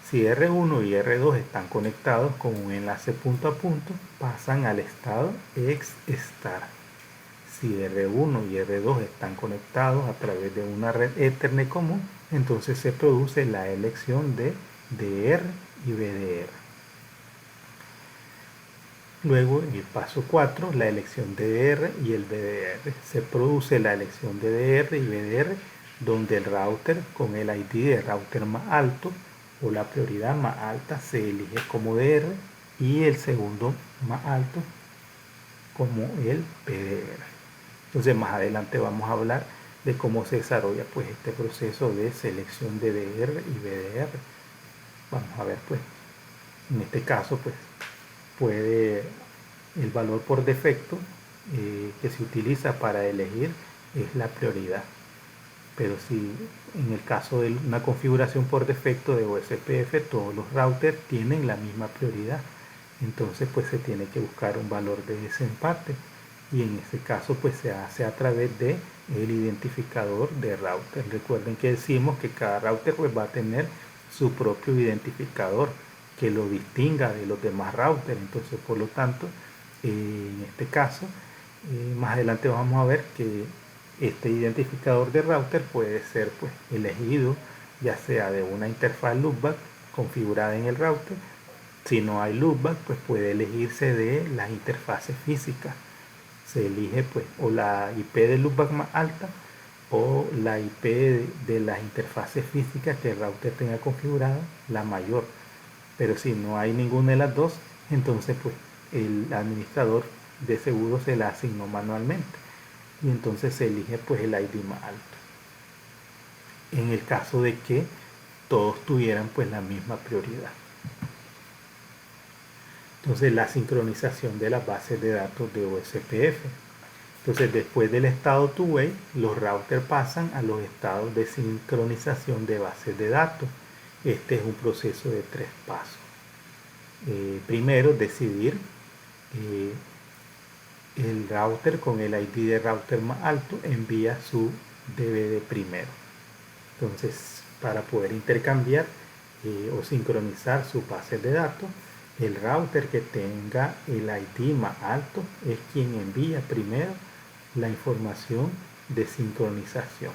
Si R1 y R2 están conectados con un enlace punto a punto, pasan al estado ex-star. Si R1 y R2 están conectados a través de una red Ethernet común, entonces se produce la elección de DR y BDR. Luego, en el paso 4, la elección de DR y el BDR. Se produce la elección de DR y BDR donde el router con el ID de router más alto o la prioridad más alta se elige como DR y el segundo más alto como el PDR. Entonces más adelante vamos a hablar de cómo se desarrolla pues este proceso de selección de DR y BDR. Vamos a ver pues, en este caso pues puede el valor por defecto que se utiliza para elegir es la prioridad. Pero si en el caso de una configuración por defecto de OSPF, todos los routers tienen la misma prioridad. Entonces pues se tiene que buscar un valor de desempate. Y en este caso pues se hace a través de el identificador de router. Recuerden que decimos que cada router pues va a tener su propio identificador que lo distinga de los demás routers. Entonces por lo tanto en este caso más adelante vamos a ver que este identificador de router puede ser pues elegido ya sea de una interfaz loopback configurada en el router. Si no hay loopback pues puede elegirse de las interfaces físicas. Se elige pues o la IP de loopback más alta o la IP de las interfaces físicas que el router tenga configurada la mayor. Pero si no hay ninguna de las dos, entonces pues el administrador de seguro se la asignó manualmente y entonces se elige pues el ID más alto. En el caso de que todos tuvieran pues la misma prioridad. Entonces la sincronización de las bases de datos de OSPF. Entonces después del estado two-way, los routers pasan a los estados de sincronización de bases de datos. Este es un proceso de 3 pasos. Primero, decidir el router con el ID de router más alto envía su DVD primero. Entonces, para poder intercambiar o sincronizar sus bases de datos, el router que tenga el ID más alto es quien envía primero la información de sincronización.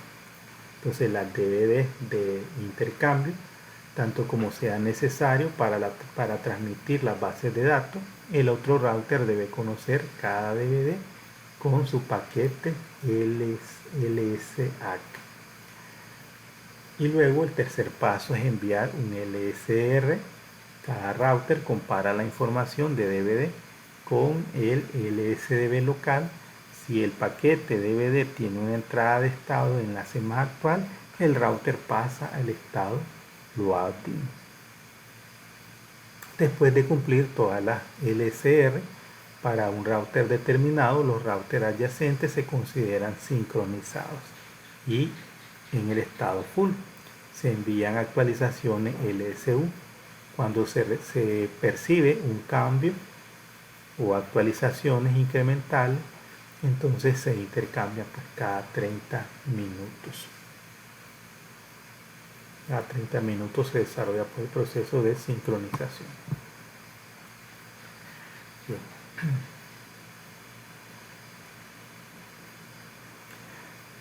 Entonces, las DVDs de intercambio, tanto como sea necesario para transmitir las bases de datos, el otro router debe conocer cada DVD con su paquete LSAC. Y luego el tercer paso es enviar un LSR. Cada router compara la información de DVD con el LSDB local. Si el paquete DVD tiene una entrada de estado de enlace más actual, el router pasa al estado loading. Después de cumplir todas las LSR, para un router determinado, los routers adyacentes se consideran sincronizados y en el estado full se envían actualizaciones LSU. Cuando se percibe un cambio o actualizaciones incrementales, entonces se intercambian pues, cada 30 minutos. Cada 30 minutos se desarrolla pues, el proceso de sincronización. Bien.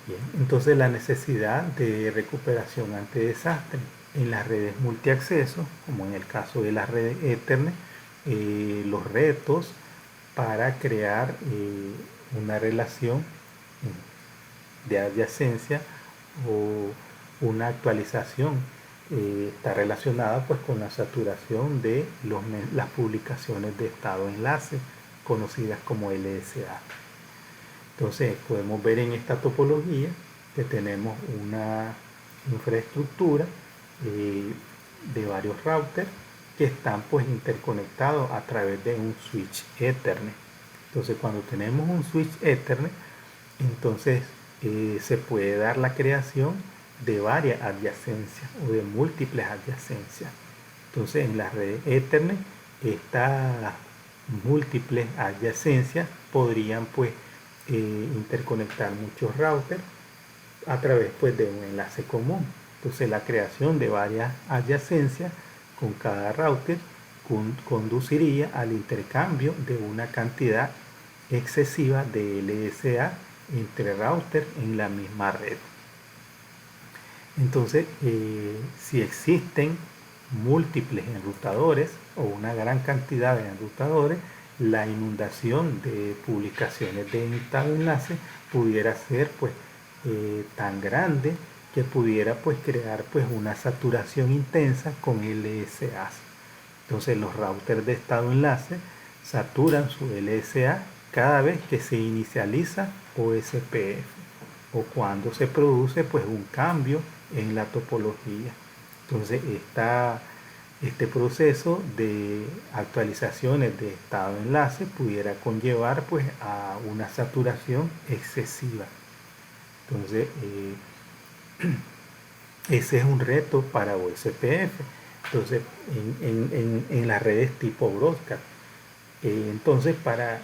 Bien, entonces la necesidad de recuperación ante desastre en las redes multiacceso, como en el caso de las redes Ethernet, los retos para crear una relación de adyacencia o una actualización está relacionada pues con la saturación de las publicaciones de estado enlace conocidas como LSA. Entonces podemos ver en esta topología que tenemos una infraestructura de varios routers que están pues interconectados a través de un switch Ethernet. Entonces cuando tenemos un switch Ethernet, entonces se puede dar la creación de varias adyacencias o de múltiples adyacencias. Entonces en las redes Ethernet estas múltiples adyacencias podrían pues interconectar muchos routers a través pues de un enlace común. Entonces la creación de varias adyacencias con cada router conduciría al intercambio de una cantidad excesiva de LSA entre routers en la misma red. Entonces si existen múltiples enrutadores o una gran cantidad de enrutadores, la inundación de publicaciones de estado enlace pudiera ser pues tan grande que pudiera pues crear pues una saturación intensa con LSA. Entonces los routers de estado enlace saturan su LSA cada vez que se inicializa OSPF o cuando se produce pues un cambio en la topología. Entonces este proceso de actualizaciones de estado de enlace pudiera conllevar pues a una saturación excesiva. Entonces ese es un reto para OSPF. Entonces en las redes tipo broadcast. Entonces para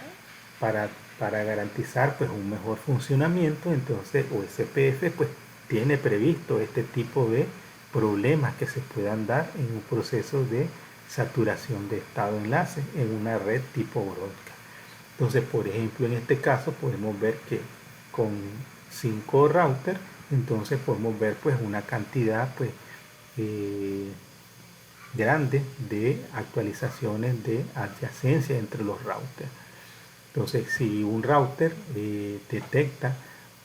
garantizar pues un mejor funcionamiento, entonces OSPF pues tiene previsto este tipo de problemas que se puedan dar en un proceso de saturación de estado de enlace en una red tipo broadcast. Entonces, por ejemplo, en este caso podemos ver que con 5 routers, entonces podemos ver pues una cantidad pues grande de actualizaciones de adyacencia entre los routers. Entonces, si un router detecta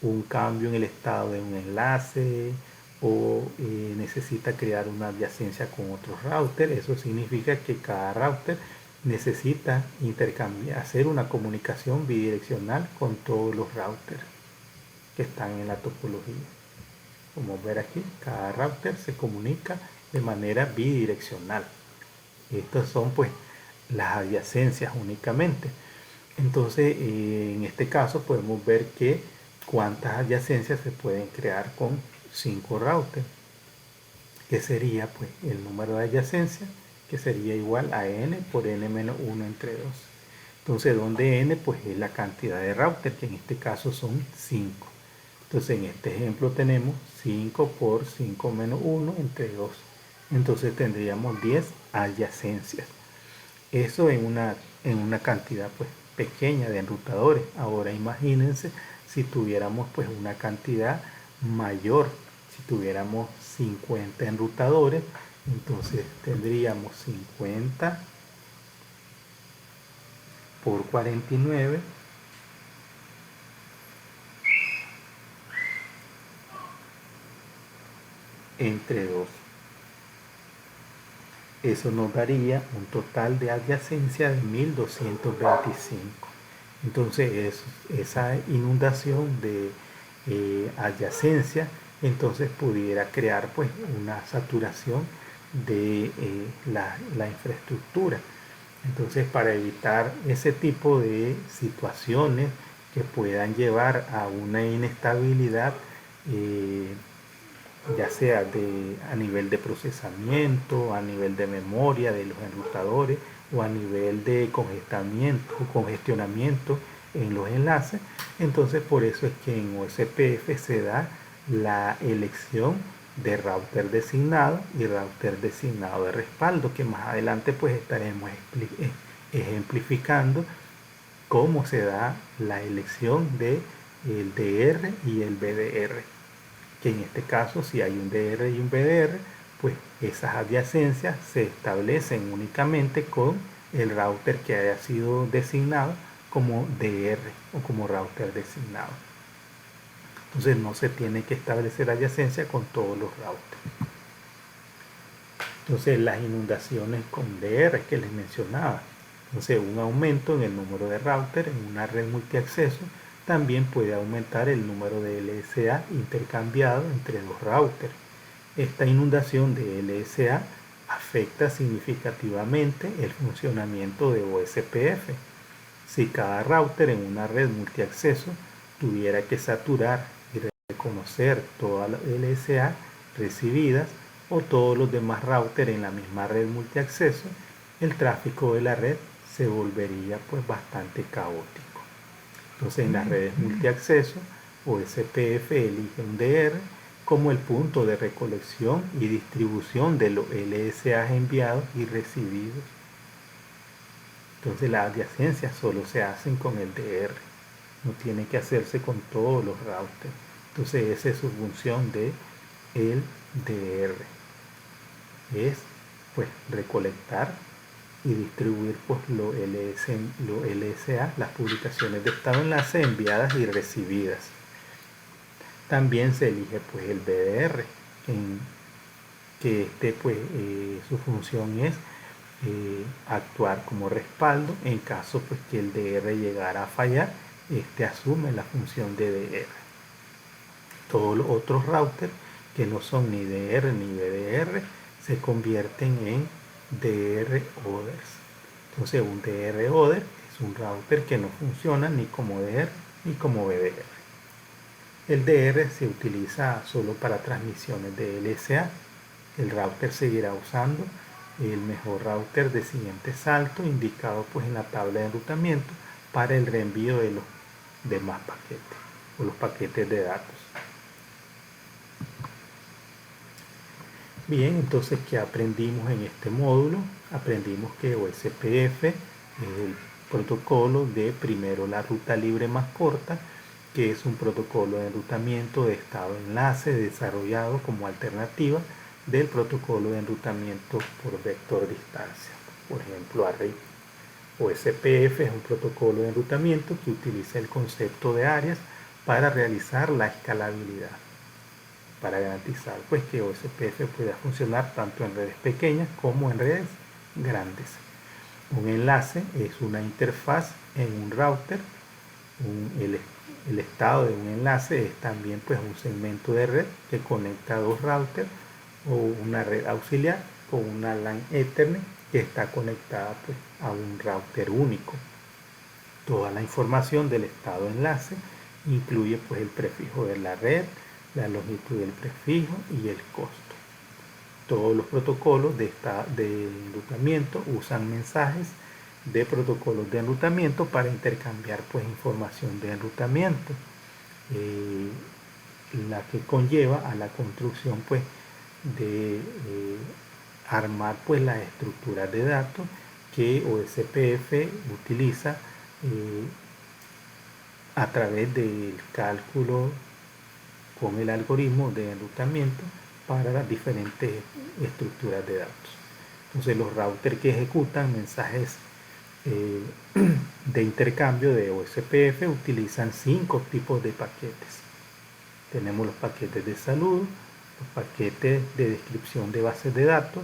un cambio en el estado de un enlace o necesita crear una adyacencia con otro router, eso significa que cada router necesita intercambiar, hacer una comunicación bidireccional con todos los routers que están en la topología. Como ver aquí, cada router se comunica de manera bidireccional. Estas son pues las adyacencias únicamente. Entonces, en este caso podemos ver que cuántas adyacencias se pueden crear con 5 routers, que sería pues el número de adyacencias, que sería igual a n por n-1 entre 2. Entonces, donde n pues es la cantidad de routers, que en este caso son 5. Entonces, en este ejemplo tenemos 5 por 5 menos 1 entre 2. Entonces tendríamos 10 adyacencias. Eso en una cantidad pues pequeña de enrutadores. Ahora imagínense si tuviéramos pues una cantidad mayor, si tuviéramos 50 enrutadores, entonces tendríamos 50 por 49 entre 2. Eso nos daría un total de adyacencia de 1225. Entonces esa inundación de adyacencia entonces pudiera crear pues una saturación de la infraestructura. Entonces, para evitar ese tipo de situaciones que puedan llevar a una inestabilidad, ya sea a nivel de procesamiento, a nivel de memoria de los enrutadores o a nivel de congestionamiento en los enlaces, entonces por eso es que en OSPF se da la elección de router designado y router designado de respaldo, que más adelante pues estaremos ejemplificando cómo se da la elección de el DR y el BDR, que en este caso si hay un DR y un BDR, pues esas adyacencias se establecen únicamente con el router que haya sido designado como DR o como router designado. Entonces no se tiene que establecer adyacencia con todos los routers. Entonces las inundaciones con DR que les mencionaba. Entonces un aumento en el número de routers en una red multiacceso también puede aumentar el número de LSA intercambiado entre los routers. Esta inundación de LSA afecta significativamente el funcionamiento de OSPF. Si cada router en una red multiacceso tuviera que saturar y reconocer todas las LSA recibidas o todos los demás routers en la misma red multiacceso, el tráfico de la red se volvería pues bastante caótico. Entonces en las redes multiacceso, OSPF elige un DR como el punto de recolección y distribución de los LSA enviados y recibidos. Entonces las adyacencias solo se hacen con el DR, no tiene que hacerse con todos los routers. Entonces esa es su función de el DR, es pues recolectar y distribuir pues los LSA, las publicaciones de estado enlace enviadas y recibidas. también se elige pues el BDR, que pues su función es actuar como respaldo en caso pues que el DR llegara a fallar. Asume la función de DR. Todos los otros routers que no son ni DR ni BDR se convierten en DR Others. Entonces un DR Other es un router que no funciona ni como DR ni como BDR. El DR se utiliza solo para transmisiones de LSA. El router seguirá usando el mejor router de siguiente salto indicado pues en la tabla de enrutamiento para el reenvío de los demás paquetes o los paquetes de datos. Bien, entonces, ¿qué aprendimos en este módulo? Aprendimos que OSPF es el protocolo de primero la ruta libre más corta, que es un protocolo de enrutamiento de estado enlace desarrollado como alternativa del protocolo de enrutamiento por vector distancia, por ejemplo ARRI. OSPF es un protocolo de enrutamiento que utiliza el concepto de áreas para realizar la escalabilidad, para garantizar pues que OSPF pueda funcionar tanto en redes pequeñas como en redes grandes. Un enlace es una interfaz en un router. El estado de un enlace es también pues un segmento de red que conecta dos routers o una red auxiliar o una LAN Ethernet que está conectada pues a un router único. Toda la información del estado de enlace incluye pues el prefijo de la red, la longitud del prefijo y el costo. Todos los protocolos de enrutamiento usan mensajes de protocolos de enrutamiento para intercambiar pues información de enrutamiento, la que conlleva a la construcción pues de armar pues las estructuras de datos que OSPF utiliza a través del cálculo con el algoritmo de enrutamiento para las diferentes estructuras de datos. Entonces los routers que ejecutan mensajes de intercambio de OSPF utilizan 5 tipos de paquetes. Tenemos los paquetes de saludo, los paquetes de descripción de bases de datos,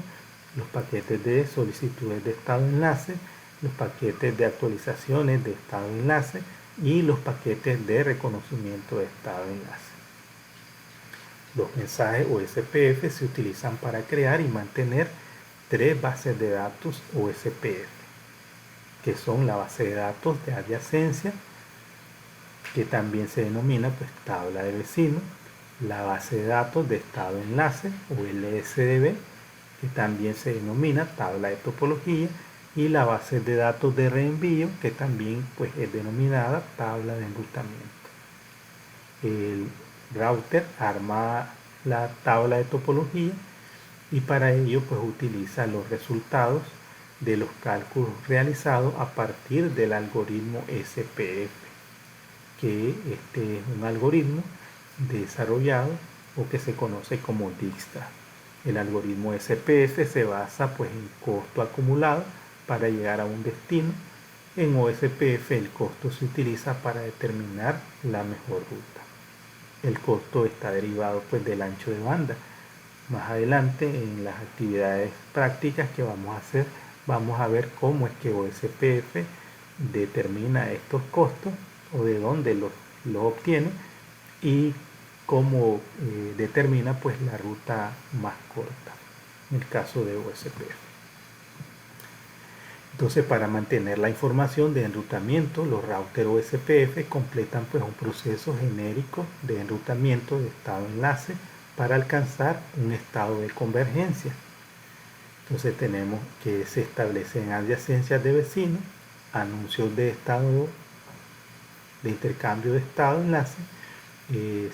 los paquetes de solicitudes de estado de enlace, los paquetes de actualizaciones de estado de enlace y los paquetes de reconocimiento de estado de enlace. Los mensajes OSPF se utilizan para crear y mantener 3 bases de datos OSPF, que son la base de datos de adyacencia, que también se denomina pues tabla de vecinos, la base de datos de estado de enlace o LSDB, que también se denomina tabla de topología, y la base de datos de reenvío, que también pues es denominada tabla de enrutamiento. El router arma la tabla de topología y para ello pues utiliza los resultados de los cálculos realizados a partir del algoritmo SPF, que este es un algoritmo desarrollado o que se conoce como Dijkstra. El algoritmo SPF se basa pues en costo acumulado para llegar a un destino. En OSPF el costo se utiliza para determinar la mejor ruta. El costo está derivado pues del ancho de banda. Más adelante en las actividades prácticas que vamos a hacer, vamos a ver cómo es que OSPF determina estos costos o de dónde los obtiene y cómo determina pues la ruta más corta en el caso de OSPF. Entonces, para mantener la información de enrutamiento, los routers OSPF completan pues un proceso genérico de enrutamiento de estado enlace para alcanzar un estado de convergencia. Entonces tenemos que se establecen adyacencias de vecinos, anuncios de estado, de intercambio de estado enlace,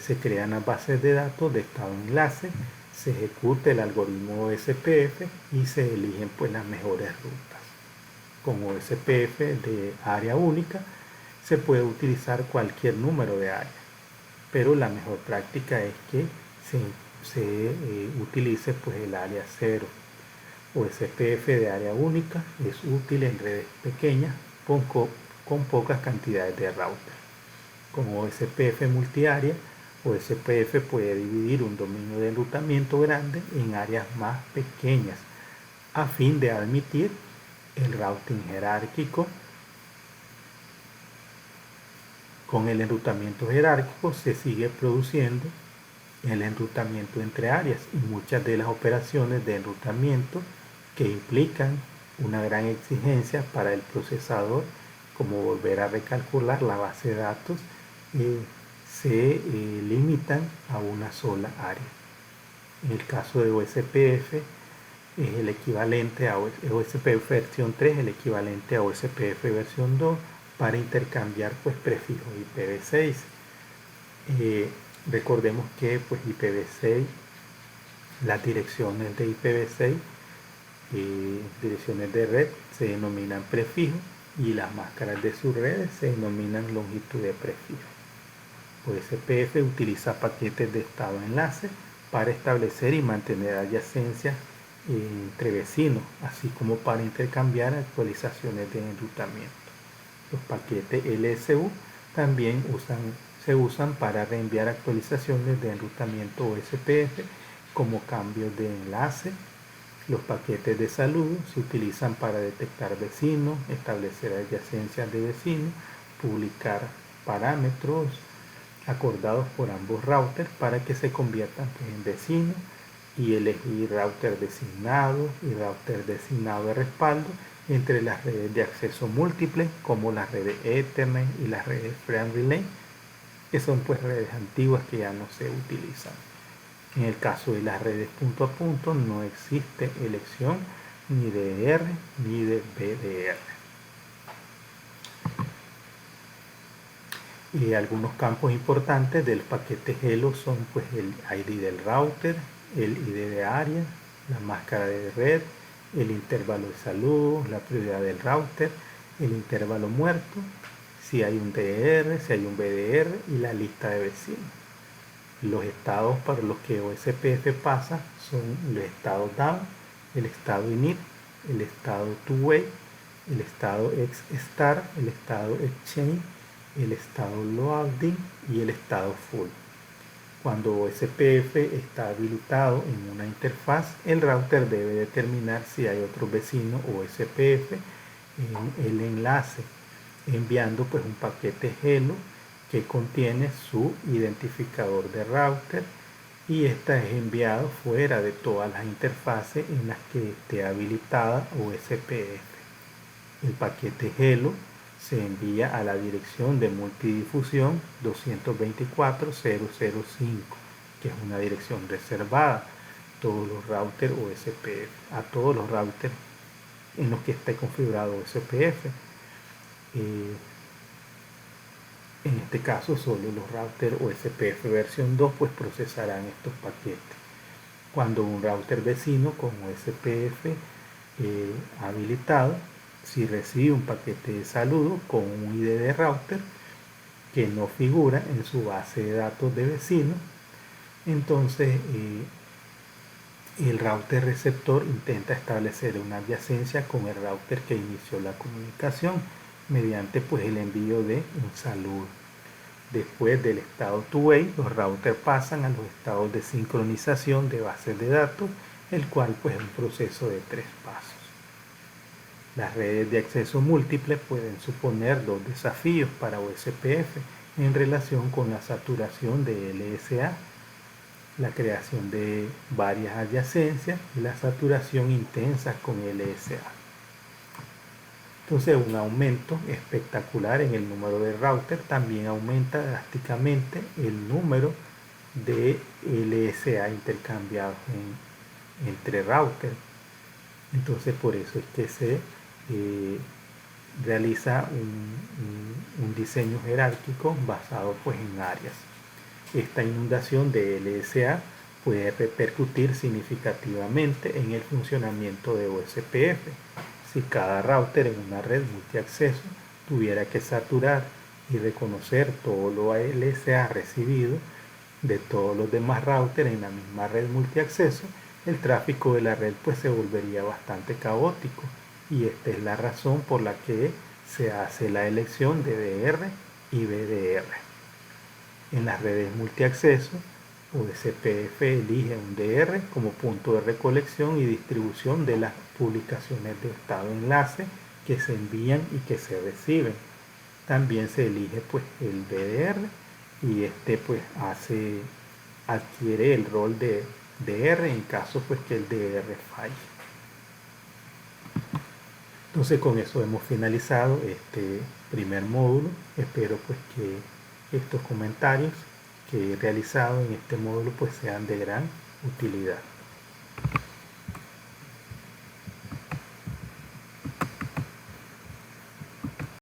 se crean las bases de datos de estado enlace, se ejecuta el algoritmo OSPF y se eligen pues las mejores rutas. Con OSPF de área única se puede utilizar cualquier número de áreas, pero la mejor práctica es que se utilice pues el área 0. OSPF de área única es útil en redes pequeñas con pocas cantidades de routers. Con OSPF multiárea OSPF puede dividir un dominio de enrutamiento grande en áreas más pequeñas a fin de admitir el routing jerárquico. Con el enrutamiento jerárquico se sigue produciendo el enrutamiento entre áreas y muchas de las operaciones de enrutamiento que implican una gran exigencia para el procesador, como volver a recalcular la base de datos, se limitan a una sola área. En el caso de OSPF es el equivalente a OSPF versión 3, el equivalente a OSPF versión 2 para intercambiar pues prefijos IPv6. Recordemos que pues IPv6, las direcciones de IPv6, direcciones de red, se denominan prefijos y las máscaras de sus redes se denominan longitud de prefijo. OSPF utiliza paquetes de estado enlace para establecer y mantener adyacencias entre vecinos, así como para intercambiar actualizaciones de enrutamiento. Los paquetes LSU también se usan para reenviar actualizaciones de enrutamiento OSPF como cambios de enlace. Los paquetes de saludo se utilizan para detectar vecinos, establecer adyacencias de vecinos, publicar parámetros acordados por ambos routers para que se conviertan en vecinos y elegir router designado y router designado de respaldo entre las redes de acceso múltiples como las redes Ethernet y las redes Frame Relay, que son pues redes antiguas que ya no se utilizan. En el caso de las redes punto a punto no existe elección ni de R ni de BDR. Y algunos campos importantes del paquete Hello son pues el ID del router, el ID de área, la máscara de red, el intervalo de saludo, la prioridad del router, el intervalo muerto, si hay un DR, si hay un BDR y la lista de vecinos. Los estados para los que OSPF pasa son el estado down, el estado init, el estado two-way, el estado ex-star, el estado exchange, el estado loading y el estado full. Cuando OSPF está habilitado en una interfaz, el router debe determinar si hay otro vecino OSPF en el enlace, enviando pues un paquete Hello que contiene su identificador de router y esta es enviado fuera de todas las interfaces en las que esté habilitada OSPF. El paquete Hello se envía a la dirección de multidifusión 224.0.0.5, que es una dirección reservada a todos los routers OSPF, a todos los routers en los que esté configurado OSPF. En este caso solo los routers OSPF versión 2 pues procesarán estos paquetes. Cuando un router vecino con OSPF habilitado, si recibe un paquete de saludo con un ID de router que no figura en su base de datos de vecinos, entonces el router receptor intenta establecer una adyacencia con el router que inició la comunicación mediante pues el envío de un saludo. Después del estado two-way, los routers pasan a los estados de sincronización de bases de datos, el cual pues es un proceso de 3 pasos. Las redes de acceso múltiple pueden suponer dos desafíos para OSPF en relación con la saturación de LSA, la creación de varias adyacencias y la saturación intensa con LSA. Entonces un aumento espectacular en el número de routers también aumenta drásticamente el número de LSA intercambiados entre routers. Entonces por eso es que se realiza un diseño jerárquico basado pues en áreas. Esta inundación de LSA puede repercutir significativamente en el funcionamiento de OSPF. Si cada router en una red multiacceso tuviera que saturar y reconocer todo lo LSA recibido de todos los demás routers en la misma red multiacceso, el tráfico de la red pues se volvería bastante caótico y esta es la razón por la que se hace la elección de DR y BDR. En las redes multiacceso, OSPF elige un DR como punto de recolección y distribución de las publicaciones de estado enlace que se envían y que se reciben. También se elige pues el DDR y este pues adquiere el rol de DR en caso pues que el DR falle. Entonces con eso hemos finalizado este primer módulo. Espero pues que estos comentarios que he realizado en este módulo pues sean de gran utilidad.